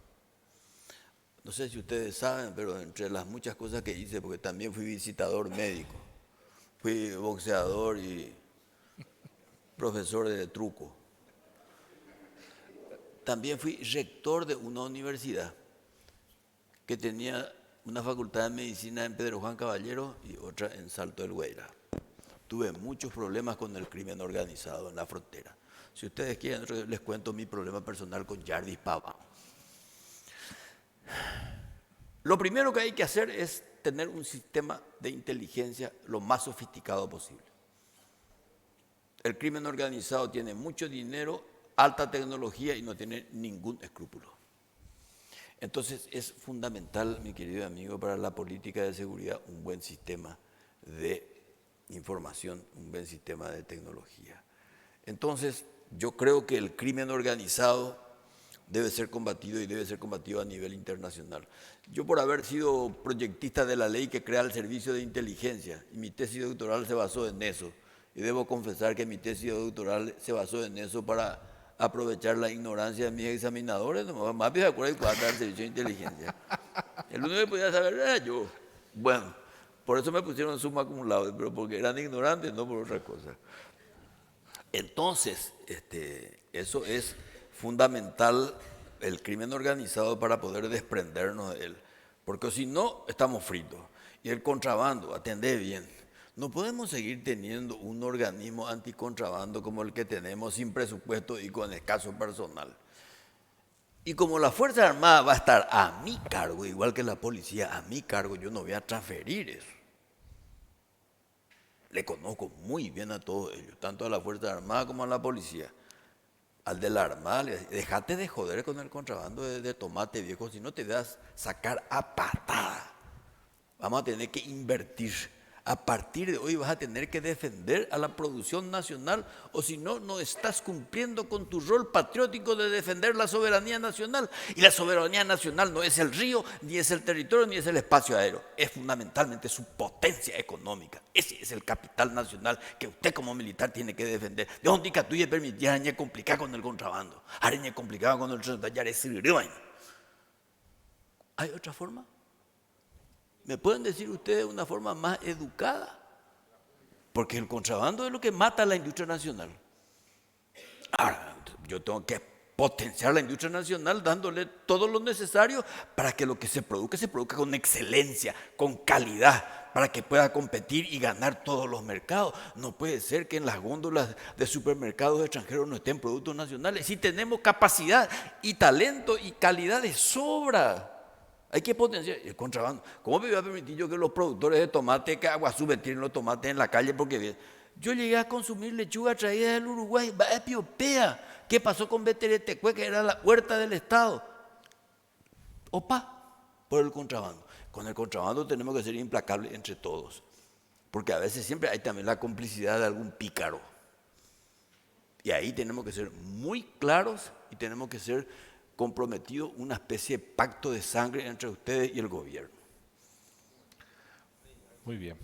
No sé si ustedes saben, pero entre las muchas cosas que hice, porque también fui visitador médico, fui boxeador y profesor de truco. También fui rector de una universidad que tenía una facultad de medicina en Pedro Juan Caballero y otra en Salto del Guairá. Tuve muchos problemas con el crimen organizado en la frontera. Si ustedes quieren, les cuento mi problema personal con Jarvis Pavão. Lo primero que hay que hacer es tener un sistema de inteligencia lo más sofisticado posible. El crimen organizado tiene mucho dinero, alta tecnología y no tiene ningún escrúpulo. Entonces es fundamental, mi querido amigo, para la política de seguridad un buen sistema de información, un buen sistema de tecnología. Entonces yo creo que el crimen organizado debe ser combatido y debe ser combatido a nivel internacional. Yo, por haber sido proyectista de la ley que crea el servicio de inteligencia, y mi tesis doctoral se basó en eso, y debo confesar que mi tesis doctoral se basó en eso para aprovechar la ignorancia de mis examinadores, no más me acuerdo del servicio de inteligencia. El único que podía saber era yo. Bueno, por eso me pusieron suma acumulado, pero porque eran ignorantes, no por otra cosa. Entonces, eso es fundamental, el crimen organizado, para poder desprendernos de él, porque si no, estamos fritos. Y el contrabando, atendé bien, no podemos seguir teniendo un organismo anticontrabando como el que tenemos, sin presupuesto y con escaso personal. Y como la Fuerza Armada va a estar a mi cargo, igual que la policía, a mi cargo, yo no voy a transferir eso. Le conozco muy bien a todos ellos, tanto a la Fuerza Armada como a la policía. Al de la Armada, déjate de joder con el contrabando de tomate, viejo, si no te vas a sacar a patada. Vamos a tener que invertir. A partir de hoy vas a tener que defender a la producción nacional, o si no, no estás cumpliendo con tu rol patriótico de defender la soberanía nacional. Y la soberanía nacional no es el río, ni es el territorio, ni es el espacio aéreo. Es fundamentalmente su potencia económica. Ese es el capital nacional que usted como militar tiene que defender. De donde que tú permitir araña complicar con el contrabando, araña complicada con el transtallar. ¿Hay otra forma? ¿Me pueden decir ustedes una forma más educada? Porque el contrabando es lo que mata a la industria nacional. Ahora, yo tengo que potenciar la industria nacional dándole todo lo necesario para que lo que se produzca con excelencia, con calidad, para que pueda competir y ganar todos los mercados. No puede ser que en las góndolas de supermercados extranjeros no estén productos nacionales. Si tenemos capacidad y talento y calidad de sobra. Hay que potenciar el contrabando. ¿Cómo me voy a permitir yo que los productores de tomate, que Aguazú tiren los tomates en la calle? Porque yo llegué a consumir lechuga traída del Uruguay, va a Piopea. ¿Qué pasó con Beteretecue, que era la huerta del Estado? Opa, por el contrabando. Con el contrabando tenemos que ser implacables entre todos. Porque a veces siempre hay también la complicidad de algún pícaro. Y ahí tenemos que ser muy claros y tenemos que ser comprometido una especie de pacto de sangre entre ustedes y el gobierno. Muy bien.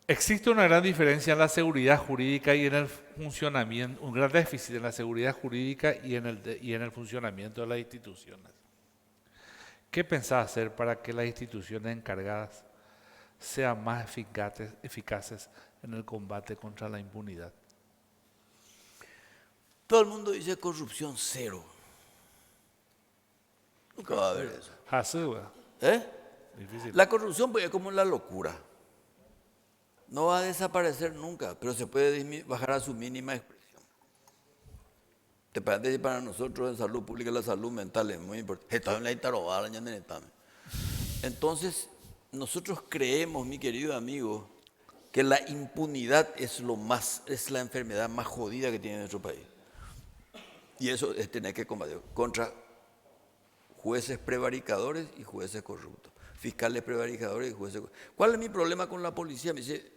Existe una gran diferencia en la seguridad jurídica y en el funcionamiento, un gran déficit en la seguridad jurídica y en el funcionamiento de las instituciones. ¿Qué pensás hacer para que las instituciones encargadas sean más eficaces en el combate contra la impunidad? Todo el mundo dice corrupción cero. Nunca va a haber eso. Así, güey. ¿Eh? Difícil. La corrupción pues, es como la locura. No va a desaparecer nunca, pero se puede bajar a su mínima expresión. Te parece que para nosotros en salud pública la salud mental es muy importante. Entonces, nosotros creemos, mi querido amigo, que la impunidad es la enfermedad más jodida que tiene nuestro país. Y eso es tener que combatir contra jueces prevaricadores y jueces corruptos, fiscales prevaricadores y jueces corruptos. ¿Cuál es mi problema con la policía? Me dice,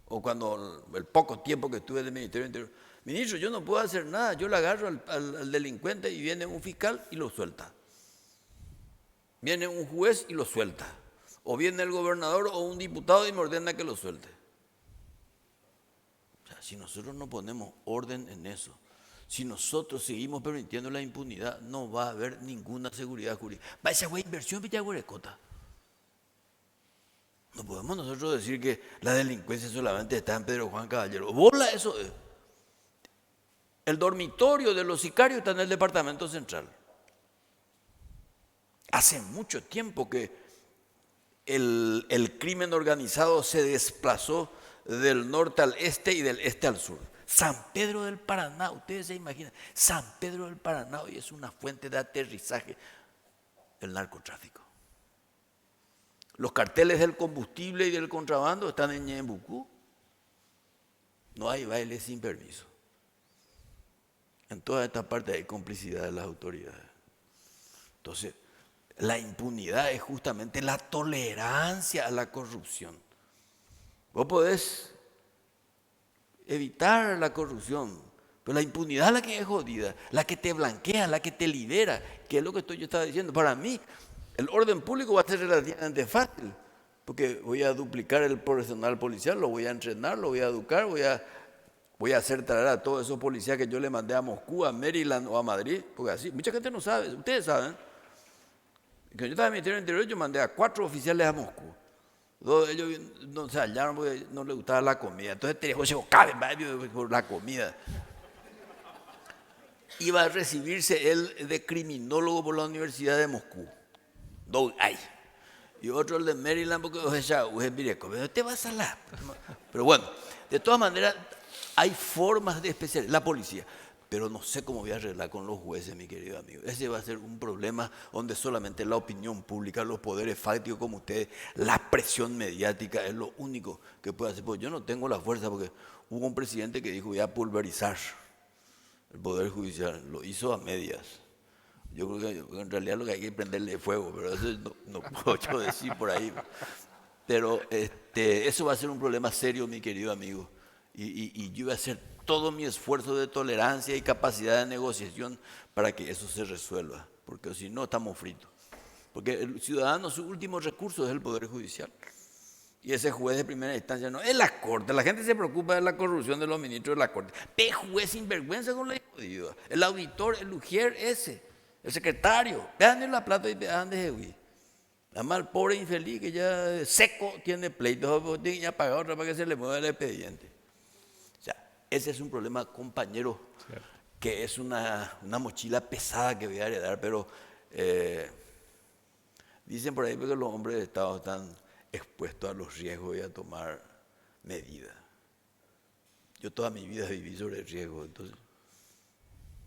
o cuando el poco tiempo que estuve en el Ministerio del Interior, ministro, yo no puedo hacer nada, yo le agarro al delincuente y viene un fiscal y lo suelta. Viene un juez y lo suelta. O viene el gobernador o un diputado y me ordena que lo suelte. O sea, si nosotros no ponemos orden en eso, si nosotros seguimos permitiendo la impunidad, no va a haber ninguna seguridad jurídica. Vaya güey, inversión Villaguarecota. No podemos nosotros decir que la delincuencia solamente está en Pedro Juan Caballero. Bola, eso es. El dormitorio de los sicarios está en el departamento central. Hace mucho tiempo que el crimen organizado se desplazó del norte al este y del este al sur. San Pedro del Paraná, ustedes se imaginan, San Pedro del Paraná hoy es una fuente de aterrizaje del narcotráfico. Los carteles del combustible y del contrabando están en Ñembucú. No hay baile sin permiso. En toda esta parte hay complicidad de las autoridades. Entonces, la impunidad es justamente la tolerancia a la corrupción. Vos podés evitar la corrupción, pero la impunidad es la que es jodida, la que te blanquea, la que te libera, que es lo que yo estaba diciendo. Para mí, el orden público va a ser relativamente fácil, porque voy a duplicar el personal policial, lo voy a entrenar, lo voy a educar, voy a hacer traer a todos esos policías que yo le mandé a Moscú, a Maryland o a Madrid, porque así, mucha gente no sabe, ustedes saben. Cuando yo estaba en el Ministerio del Interior, yo mandé a 4 oficiales a Moscú. 2 de ellos no se hallaron porque no les gustaba la comida. Entonces tenía se cabe por la comida. Iba a recibirse él de criminólogo por la Universidad de Moscú. Y otro el de Maryland porque te vas a la. Pero bueno, de todas maneras, hay formas de especializar. La policía. Pero no sé cómo voy a arreglar con los jueces, mi querido amigo. Ese va a ser un problema donde solamente la opinión pública, los poderes fácticos como ustedes, la presión mediática es lo único que puede hacer. Porque yo no tengo la fuerza, porque hubo un presidente que dijo voy a pulverizar el poder judicial. Lo hizo a medias. Yo creo que en realidad lo que hay que prenderle fuego, pero eso no puedo yo decir por ahí. Pero eso va a ser un problema serio, mi querido amigo. Y yo voy a hacer todo mi esfuerzo de tolerancia y capacidad de negociación para que eso se resuelva, porque si no estamos fritos. Porque el ciudadano, su último recurso es el Poder Judicial. Y ese juez de primera instancia no, es la Corte. La gente se preocupa de la corrupción de los ministros de la Corte. Pe juez sinvergüenza con la jodido. El auditor, el ujier ese, el secretario. Vean la plata y vean de huir. Además el pobre infeliz que ya seco tiene pleito, tiene que pagar otra para que se le mueva el expediente. Ese es un problema, compañero, cierto, que es una mochila pesada que voy a heredar, pero dicen por ahí que los hombres de Estado están expuestos a los riesgos y a tomar medidas. Yo toda mi vida viví sobre el riesgo, entonces,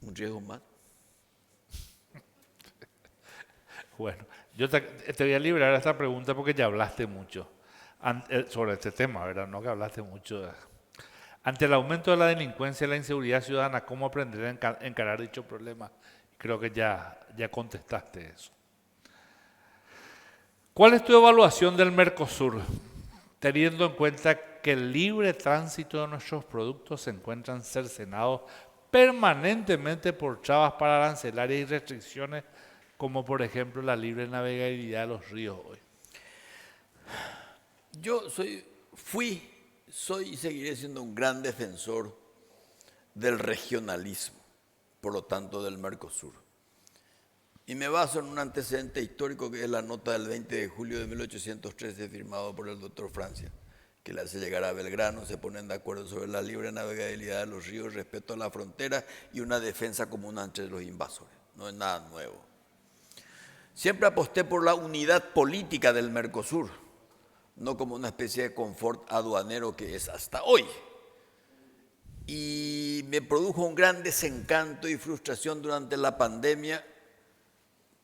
un riesgo más. Bueno, yo te voy a liberar esta pregunta porque ya hablaste mucho sobre este tema, ¿verdad? No que hablaste mucho. Ante el aumento de la delincuencia y la inseguridad ciudadana, ¿cómo aprender a encarar dicho problema? Creo que ya contestaste eso. ¿Cuál es tu evaluación del Mercosur, teniendo en cuenta que el libre tránsito de nuestros productos se encuentran cercenados permanentemente por trabas para arancelarias y restricciones, como por ejemplo la libre navegabilidad de los ríos hoy? Yo soy y seguiré siendo un gran defensor del regionalismo, por lo tanto del Mercosur. Y me baso en un antecedente histórico que es la nota del 20 de julio de 1813 firmado por el doctor Francia, que le hace llegar a Belgrano, se ponen de acuerdo sobre la libre navegabilidad de los ríos, respeto a la frontera y una defensa común entre los invasores. No es nada nuevo. Siempre aposté por la unidad política del Mercosur, no como una especie de confort aduanero que es hasta hoy. Y me produjo un gran desencanto y frustración durante la pandemia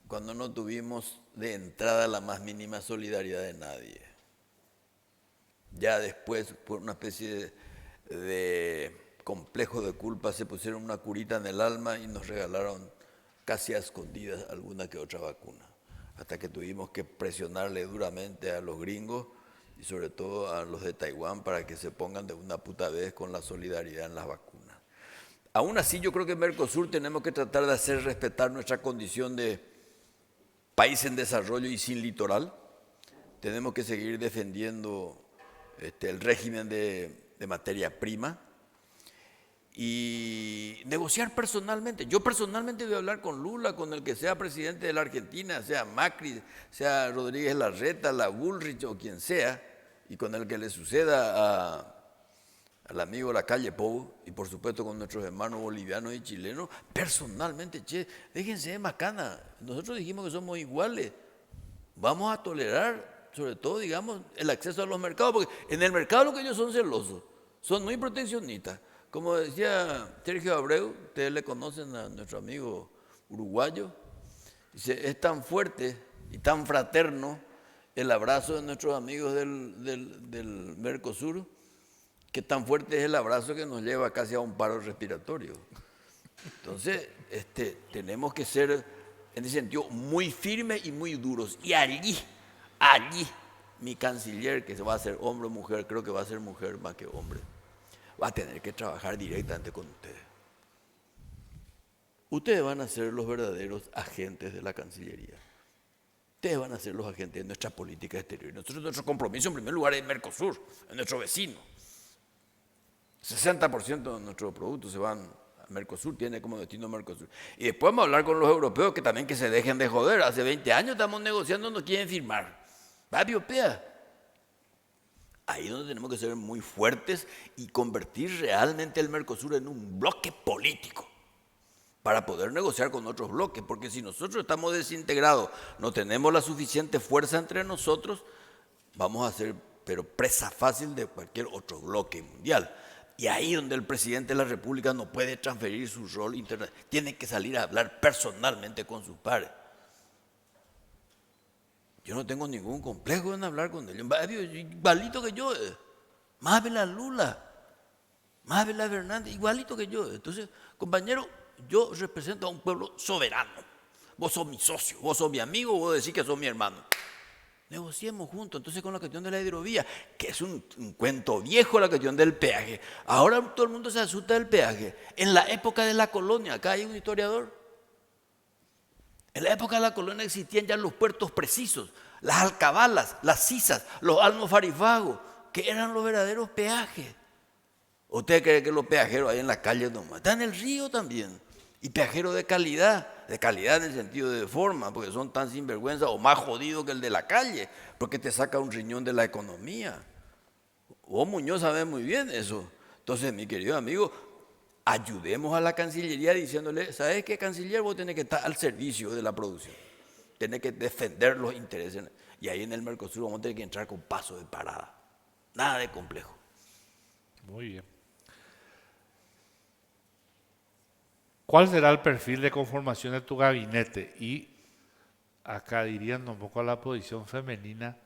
cuando no tuvimos de entrada la más mínima solidaridad de nadie. Ya después, por una especie de complejo de culpa, se pusieron una curita en el alma y nos regalaron casi a escondidas alguna que otra vacuna, hasta que tuvimos que presionarle duramente a los gringos y sobre todo a los de Taiwán para que se pongan de una puta vez con la solidaridad en las vacunas. Aún así, yo creo que en Mercosur tenemos que tratar de hacer respetar nuestra condición de país en desarrollo y sin litoral. Tenemos que seguir defendiendo el régimen de materia prima y negociar personalmente. Yo personalmente voy a hablar con Lula, con el que sea presidente de la Argentina, sea Macri, sea Rodríguez Larreta, la Bullrich o quien sea, y con el que le suceda al amigo Lacalle Pou, y por supuesto con nuestros hermanos bolivianos y chilenos, personalmente, che, déjense de macana. Nosotros dijimos que somos iguales. Vamos a tolerar, sobre todo, digamos, el acceso a los mercados, porque en el mercado lo que ellos son celosos, son muy proteccionistas. Como decía Sergio Abreu, ustedes le conocen a nuestro amigo uruguayo, dice, es tan fuerte y tan fraterno el abrazo de nuestros amigos del Mercosur, que tan fuerte es el abrazo que nos lleva casi a un paro respiratorio. Entonces, tenemos que ser, en ese sentido, muy firmes y muy duros. Y allí, mi canciller, que se va a ser hombre o mujer, creo que va a ser mujer más que hombre, va a tener que trabajar directamente con ustedes. Ustedes van a ser los verdaderos agentes de la Cancillería. Ustedes van a ser los agentes de nuestra política exterior. Nosotros, nuestro compromiso, en primer lugar, es Mercosur, es nuestro vecino. 60% de nuestros productos se van a Mercosur, tiene como destino Mercosur. Y después vamos a hablar con los europeos que también que se dejen de joder. Hace 20 años estamos negociando, no quieren firmar. Va biopea. Ahí es donde tenemos que ser muy fuertes y convertir realmente el Mercosur en un bloque político para poder negociar con otros bloques. Porque si nosotros estamos desintegrados, no tenemos la suficiente fuerza entre nosotros, vamos a ser pero presa fácil de cualquier otro bloque mundial. Y ahí donde el presidente de la República no puede transferir su rol internacional, tiene que salir a hablar personalmente con sus pares. Yo no tengo ningún complejo en hablar con ellos. Igualito que yo, más Vela Lula, más Vela Fernández, igualito que yo. Entonces, compañero, yo represento a un pueblo soberano. Vos sos mi socio, vos sos mi amigo, vos decís que sos mi hermano. Negociemos juntos. Entonces con la cuestión de la hidrovía, que es un cuento viejo la cuestión del peaje. Ahora todo el mundo se asusta del peaje. En la época de la colonia, acá hay un historiador. En la época de la colonia existían ya los puertos precisos, las alcabalas, las sisas, los almofarifagos, que eran los verdaderos peajes. ¿Usted cree que los peajeros ahí en la calle nomás? Están en el río también. Y peajeros de calidad en el sentido de forma, porque son tan sinvergüenza o más jodidos que el de la calle, porque te saca un riñón de la economía. Vos, Muñoz, sabés muy bien eso. Entonces, mi querido amigo, ayudemos a la Cancillería diciéndole, ¿sabes qué, Canciller? Vos tenés que estar al servicio de la producción. Tenés que defender los intereses. Y ahí en el Mercosur vamos a tener que entrar con paso de parada. Nada de complejo. Muy bien. ¿Cuál será el perfil de conformación de tu gabinete? Y acá dirigiendo un poco a la posición femenina,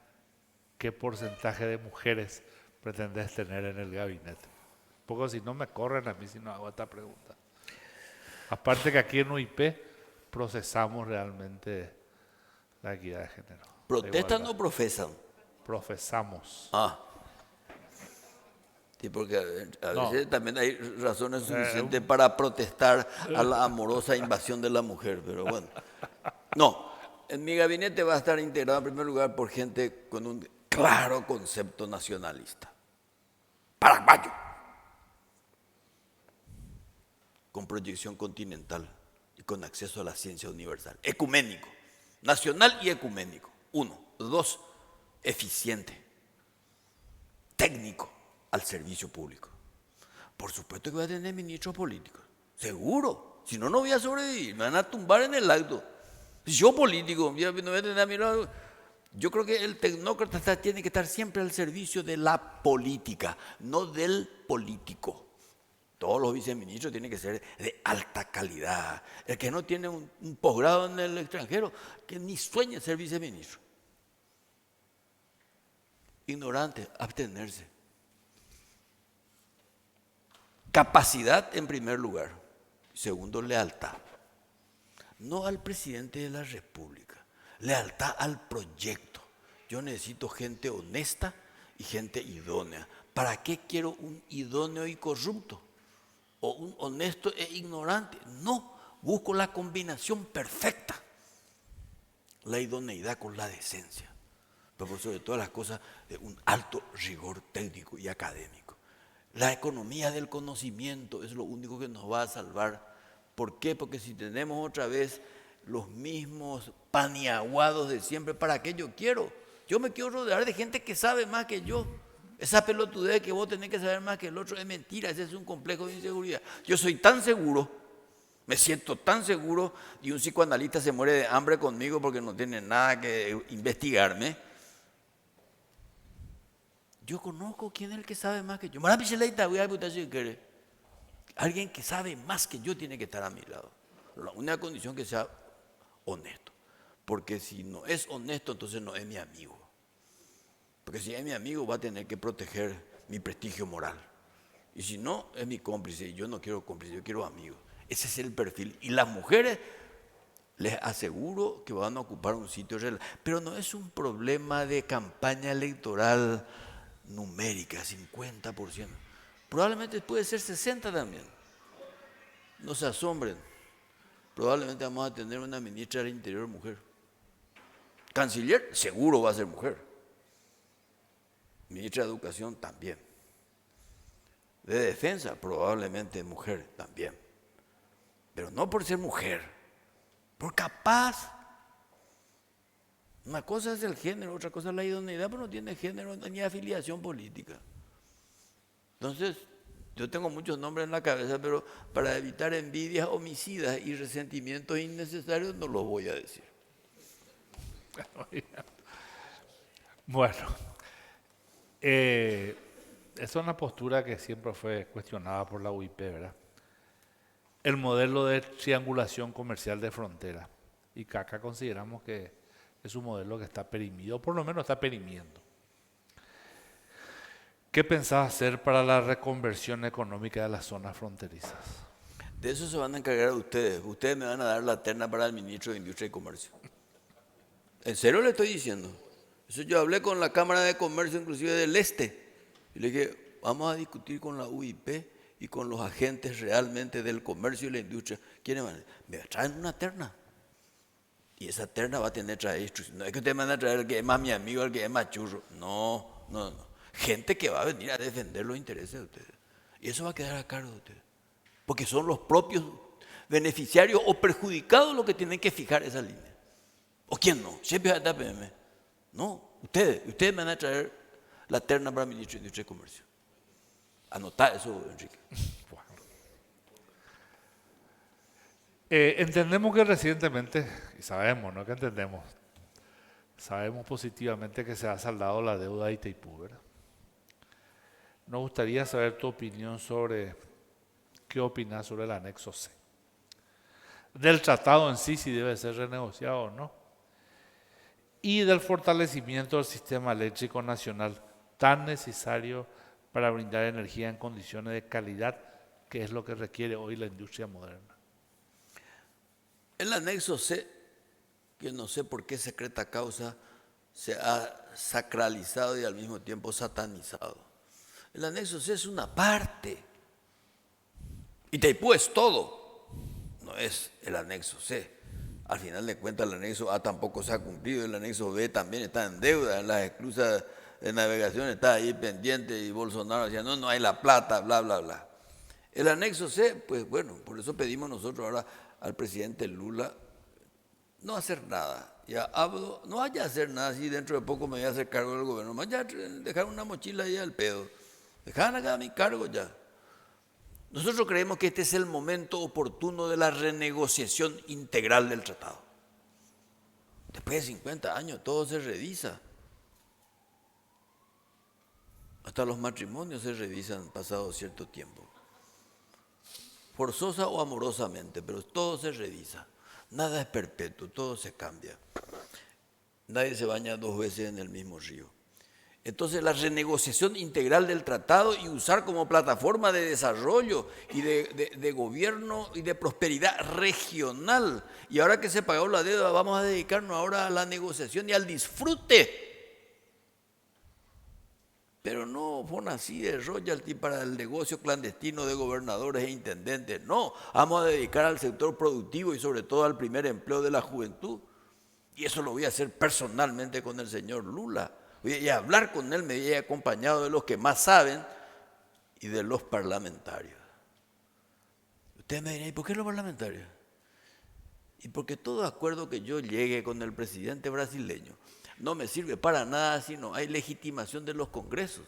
¿qué porcentaje de mujeres pretendes tener en el gabinete? Porque si no me corren a mí si no hago esta pregunta. Aparte que aquí en UIP procesamos realmente la equidad de género. ¿Protestan o profesan? Profesamos. Sí, porque a veces también hay razones suficientes para protestar a la amorosa invasión de la mujer, pero bueno. No, en mi gabinete va a estar integrado en primer lugar por gente con un claro concepto nacionalista. Paraguayo. Con proyección continental. y con acceso a la ciencia universal. Ecuménico, nacional y ecuménico. 1. 2. Eficiente, técnico, al servicio público. Por supuesto que voy a tener ministros políticos, seguro. Si no, no voy a sobrevivir, me van a tumbar en el acto. Si yo político, no voy a tener a mi lado. Yo creo que el tecnócrata tiene que estar siempre al servicio de la política, no del político. Todos los viceministros tienen que ser de alta calidad. El que no tiene un posgrado en el extranjero, que ni sueñe ser viceministro. Ignorante, abstenerse. Capacidad en primer lugar. Segundo, lealtad. No al presidente de la República, lealtad al proyecto. Yo necesito gente honesta y gente idónea. ¿Para qué quiero un idóneo y corrupto? ¿O un honesto e ignorante? No, busco la combinación perfecta. La idoneidad con la decencia. Pero por sobre todas las cosas, de un alto rigor técnico y académico. La economía del conocimiento es lo único que nos va a salvar. ¿Por qué? Porque si tenemos otra vez los mismos paniaguados de siempre, ¿para qué yo quiero? Yo me quiero rodear de gente que sabe más que yo. Esa pelotudez que vos tenés que saber más que el otro es mentira, ese es un complejo de inseguridad. Yo soy tan seguro, me siento tan seguro, y un psicoanalista se muere de hambre conmigo porque no tiene nada que investigarme. Yo conozco quién es el que sabe más que yo. Alguien que sabe más que yo tiene que estar a mi lado. La única condición que sea honesto. Porque si no es honesto, entonces no es mi amigo. Porque si es mi amigo, va a tener que proteger mi prestigio moral. Y si no, es mi cómplice. Y yo no quiero cómplice, yo quiero amigo. Ese es el perfil. Y las mujeres, les aseguro que van a ocupar un sitio real. Pero no es un problema de campaña electoral numérica, 50%. Probablemente puede ser 60 también. No se asombren. Probablemente vamos a tener una ministra del Interior mujer. Canciller, seguro va a ser mujer. Ministra de Educación también. De Defensa, probablemente mujer también. Pero no por ser mujer, por capaz. Una cosa es el género, otra cosa es la idoneidad, pero no tiene género ni afiliación política. Entonces, yo tengo muchos nombres en la cabeza, pero para evitar envidias homicidas y resentimientos innecesarios no los voy a decir. Bueno, esa es una postura que siempre fue cuestionada por la UIP, ¿verdad? El modelo de triangulación comercial de frontera. Y que acá consideramos que es un modelo que está perimido, por lo menos está perimiendo. ¿Qué pensás hacer para la reconversión económica de las zonas fronterizas? De eso se van a encargar ustedes. Ustedes me van a dar la terna para el ministro de Industria y Comercio. ¿En serio le estoy diciendo? Eso yo hablé con la Cámara de Comercio, inclusive del Este. Y le dije, vamos a discutir con la UIP y con los agentes realmente del comercio y la industria. ¿Quiénes van? Me traen una terna. Y esa terna va a tener traer instrucciones. No es que ustedes me van a traer el que es más mi amigo, el que es más churro. No. Gente que va a venir a defender los intereses de ustedes. Y eso va a quedar a cargo de ustedes. Porque son los propios beneficiarios o perjudicados los que tienen que fijar esa línea. ¿O quién no? No, ustedes me van a traer la terna para el ministro de Industria y Comercio. Anotá eso, Enrique. Bueno. Entendemos que recientemente, y sabemos, ¿no? Que entendemos, sabemos positivamente que se ha saldado la deuda de Itaipú, ¿verdad? Nos gustaría saber tu opinión sobre, ¿qué opinas sobre el anexo C? Del tratado en sí, si debe ser renegociado o no. Y del fortalecimiento del sistema eléctrico nacional tan necesario para brindar energía en condiciones de calidad, que es lo que requiere hoy la industria moderna. El anexo C, que no sé por qué secreta causa, se ha sacralizado y al mismo tiempo satanizado. El anexo C es una parte. Itaipú es todo, no es el anexo C. Al final de cuentas el anexo A tampoco se ha cumplido, el anexo B también está en deuda, en las esclusas de navegación está ahí pendiente y Bolsonaro decía, no hay la plata, bla, bla, bla. El anexo C, pues bueno, por eso pedimos nosotros ahora al presidente Lula no hacer nada. Ya hablo, no vaya a hacer nada, si dentro de poco me voy a hacer cargo del gobierno. Vaya a dejar una mochila ahí al pedo. Dejan acá mi cargo ya. Nosotros creemos que este es el momento oportuno de la renegociación integral del tratado. Después de 50 años todo se revisa. Hasta los matrimonios se revisan pasado cierto tiempo. Forzosa o amorosamente, pero todo se revisa. Nada es perpetuo, todo se cambia. Nadie se baña 2 veces en el mismo río. Entonces la renegociación integral del tratado y usar como plataforma de desarrollo y de gobierno y de prosperidad regional. Y ahora que se pagó la deuda, vamos a dedicarnos ahora a la negociación y al disfrute. Pero no fue así de royalty para el negocio clandestino de gobernadores e intendentes. No, vamos a dedicar al sector productivo y sobre todo al primer empleo de la juventud. Y eso lo voy a hacer personalmente con el señor Lula. Voy a hablar con él, me voy a ir acompañado de los que más saben y de los parlamentarios. Ustedes me dirán, ¿y por qué los parlamentarios? Y porque todo acuerdo que yo llegue con el presidente brasileño no me sirve para nada si no hay legitimación de los congresos.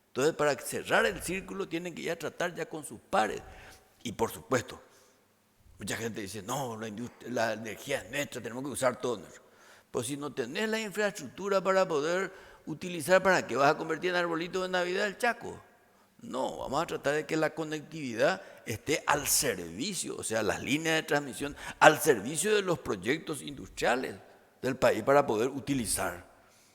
Entonces, para cerrar el círculo tienen que ya tratar ya con sus pares. Y por supuesto, mucha gente dice, no, la energía es nuestra, tenemos que usar todo nuestro. Pues si no tenés la infraestructura para poder utilizar, ¿para qué vas a convertir en arbolito de Navidad el Chaco? No, vamos a tratar de que la conectividad esté al servicio, o sea, las líneas de transmisión, al servicio de los proyectos industriales del país para poder utilizar.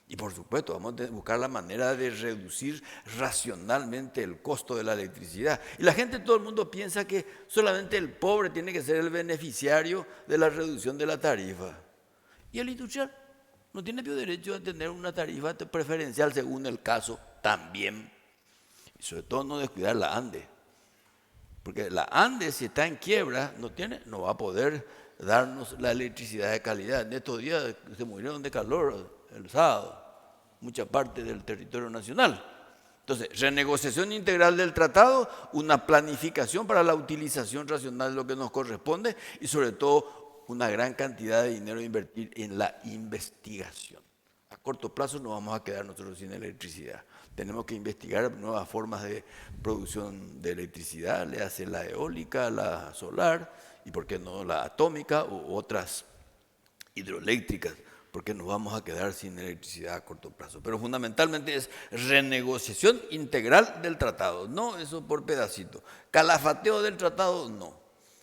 Y por supuesto, vamos a buscar la manera de reducir racionalmente el costo de la electricidad. Y la gente, todo el mundo piensa que solamente el pobre tiene que ser el beneficiario de la reducción de la tarifa. Y el industrial no tiene derecho a tener una tarifa preferencial según el caso también. Y sobre todo no descuidar la ANDE. Porque la ANDE, si está en quiebra, no va a poder darnos la electricidad de calidad. En estos días se murieron de calor el sábado, mucha parte del territorio nacional. Entonces, renegociación integral del tratado, una planificación para la utilización racional de lo que nos corresponde y sobre todo una gran cantidad de dinero a invertir en la investigación. A corto plazo no vamos a quedar nosotros sin electricidad. Tenemos que investigar nuevas formas de producción de electricidad, le hace la eólica, la solar y por qué no la atómica u otras hidroeléctricas, porque nos vamos a quedar sin electricidad a corto plazo. Pero fundamentalmente es renegociación integral del tratado, no eso por pedacito. Calafateo del tratado, no.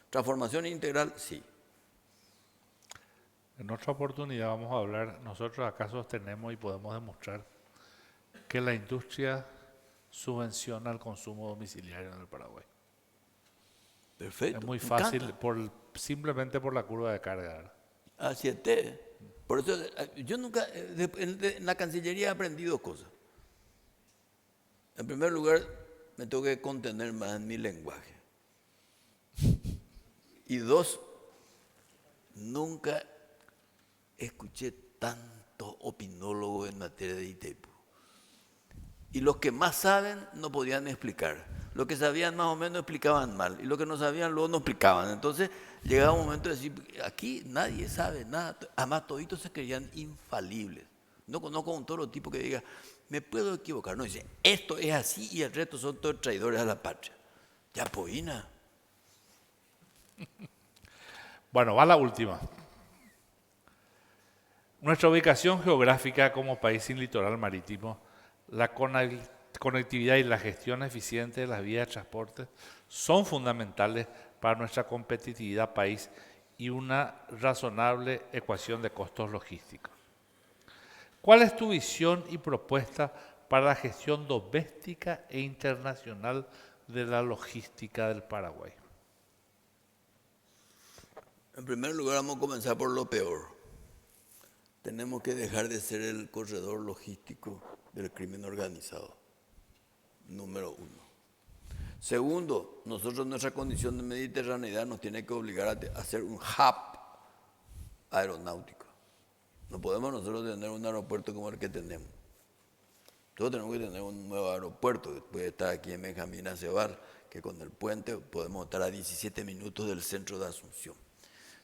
Transformación integral, sí. En otra oportunidad vamos a hablar, nosotros acá sostenemos y podemos demostrar que la industria subvenciona el consumo domiciliario en el Paraguay. Perfecto. Es muy fácil simplemente por la curva de carga, ¿verdad? Así es. Por eso yo nunca, en la Cancillería he aprendido cosas. En primer lugar, me tengo que contener más en mi lenguaje. Y 2, nunca escuché tantos opinólogos en materia de ITEPU. Y los que más saben no podían explicar. Los que sabían más o menos explicaban mal. Y los que no sabían luego no explicaban. Entonces llegaba un momento de decir, aquí nadie sabe nada. Además toditos se creían infalibles. No conozco un toro tipo que diga, me puedo equivocar. No, dice, esto es así y el resto son todos traidores a la patria. Ya poina. Bueno, va la última. Nuestra ubicación geográfica como país sin litoral marítimo, la conectividad y la gestión eficiente de las vías de transporte son fundamentales para nuestra competitividad país y una razonable ecuación de costos logísticos. ¿Cuál es tu visión y propuesta para la gestión doméstica e internacional de la logística del Paraguay? En primer lugar, vamos a comenzar por lo peor. Tenemos que dejar de ser el corredor logístico del crimen organizado. Número 1. Segundo, nosotros nuestra condición de mediterraneidad nos tiene que obligar a hacer un hub aeronáutico. No podemos nosotros tener un aeropuerto como el que tenemos. Nosotros tenemos que tener un nuevo aeropuerto. Después de estar aquí en Benjamín Aceval, que con el puente podemos estar a 17 minutos del centro de Asunción.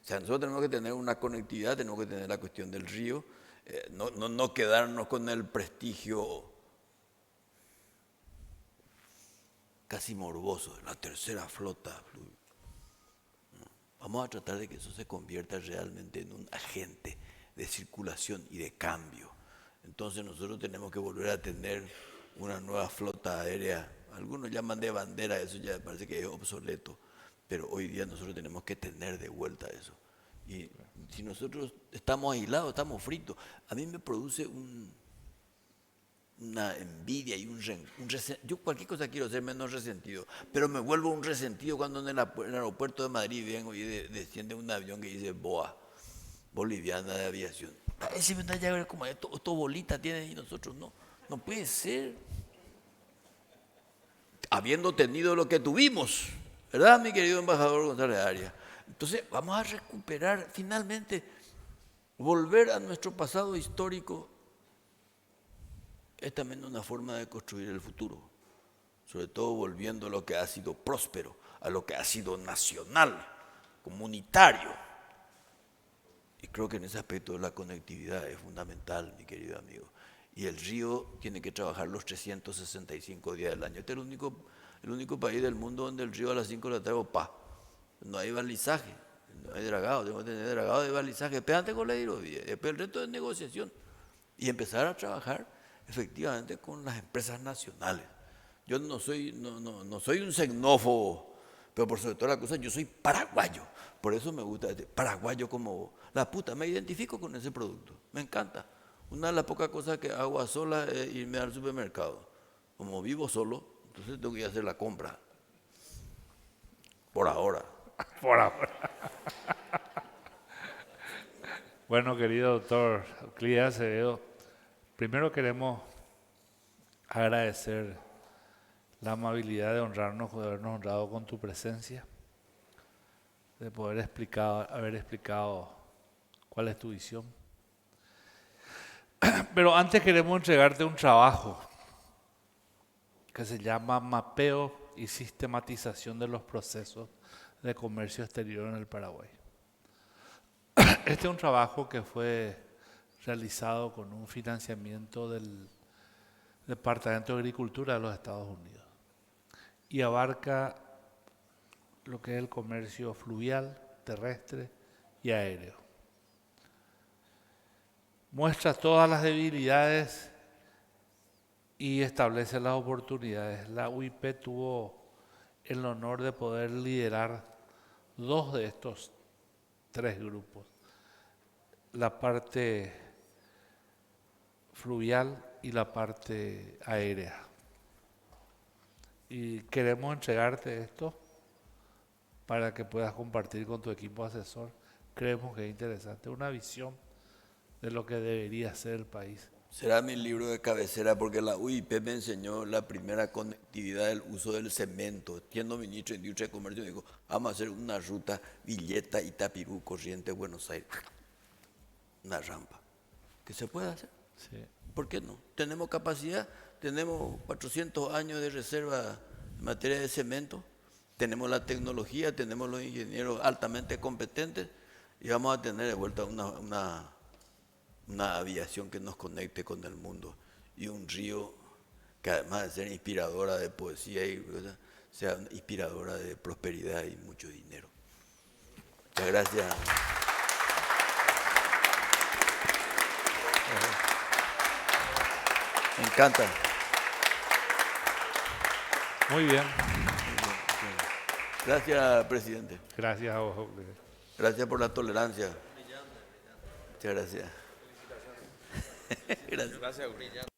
sea, nosotros tenemos que tener una conectividad, tenemos que tener la cuestión del río, no quedarnos con el prestigio casi morboso de la tercera flota. Vamos a tratar de que eso se convierta realmente en un agente de circulación y de cambio. Entonces nosotros tenemos que volver a tener una nueva flota aérea. Algunos llaman de bandera, eso ya parece que es obsoleto, pero hoy día nosotros tenemos que tener de vuelta eso. Y si nosotros estamos aislados, estamos fritos, a mí me produce una envidia y un resentido. Yo cualquier cosa quiero ser menos resentido, pero me vuelvo un resentido cuando en el aeropuerto de Madrid vengo y desciende un avión que dice BOA, Boliviana de Aviación. Ese me da ya a ver como esto bolita tiene y nosotros no. No puede ser. Habiendo tenido lo que tuvimos, ¿verdad, mi querido embajador González Arias? Entonces vamos a recuperar finalmente, volver a nuestro pasado histórico. Es también una forma de construir el futuro, sobre todo volviendo a lo que ha sido próspero, a lo que ha sido nacional, comunitario. Y creo que en ese aspecto la conectividad es fundamental, mi querido amigo. Y el río tiene que trabajar los 365 días del año. Este es el único país del mundo donde el río a las 5 de la tarde, no hay balizaje, no hay dragado, tenemos que tener dragado de balizaje, pégate con la hidrovía, después el resto de negociación. Y empezar a trabajar efectivamente con las empresas nacionales. Yo no soy un xenófobo, pero por sobre todas las cosas yo soy paraguayo. Por eso me gusta decir paraguayo como la puta, me identifico con ese producto, me encanta. Una de las pocas cosas que hago a sola es irme al supermercado. Como vivo solo, entonces tengo que ir a hacer la compra. Por ahora. Por ahora. Bueno, querido doctor Euclides Acevedo, primero queremos agradecer la amabilidad de honrarnos, de habernos honrado con tu presencia, de poder haber explicado cuál es tu visión. Pero antes queremos entregarte un trabajo que se llama Mapeo y Sistematización de los Procesos de Comercio Exterior en el Paraguay. Este es un trabajo que fue realizado con un financiamiento del Departamento de Agricultura de los Estados Unidos y abarca lo que es el comercio fluvial, terrestre y aéreo. Muestra todas las debilidades y establece las oportunidades. La UIP tuvo el honor de poder liderar 2 de estos 3 grupos. La parte fluvial y la parte aérea. Y queremos entregarte esto para que puedas compartir con tu equipo asesor. Creemos que es interesante, una visión de lo que debería ser el país. Será mi libro de cabecera porque la UIP me enseñó la primera conectividad del uso del cemento. Siendo ministro de Industria y Comercio me dijo, vamos a hacer una ruta Villeta, Itapirú, Corrientes, Buenos Aires. Una rampa. ¿Qué se puede hacer? Sí. ¿Por qué no? Tenemos capacidad, tenemos 400 años de reserva en materia de cemento, tenemos la tecnología, tenemos los ingenieros altamente competentes y vamos a tener de vuelta una aviación que nos conecte con el mundo y un río que además de ser inspiradora de poesía y cosas, sea inspiradora de prosperidad y mucho dinero. Muchas gracias. Me encanta. Muy bien. Gracias, presidente. Gracias a vos. Gracias por la tolerancia. Muchas gracias. Gracias.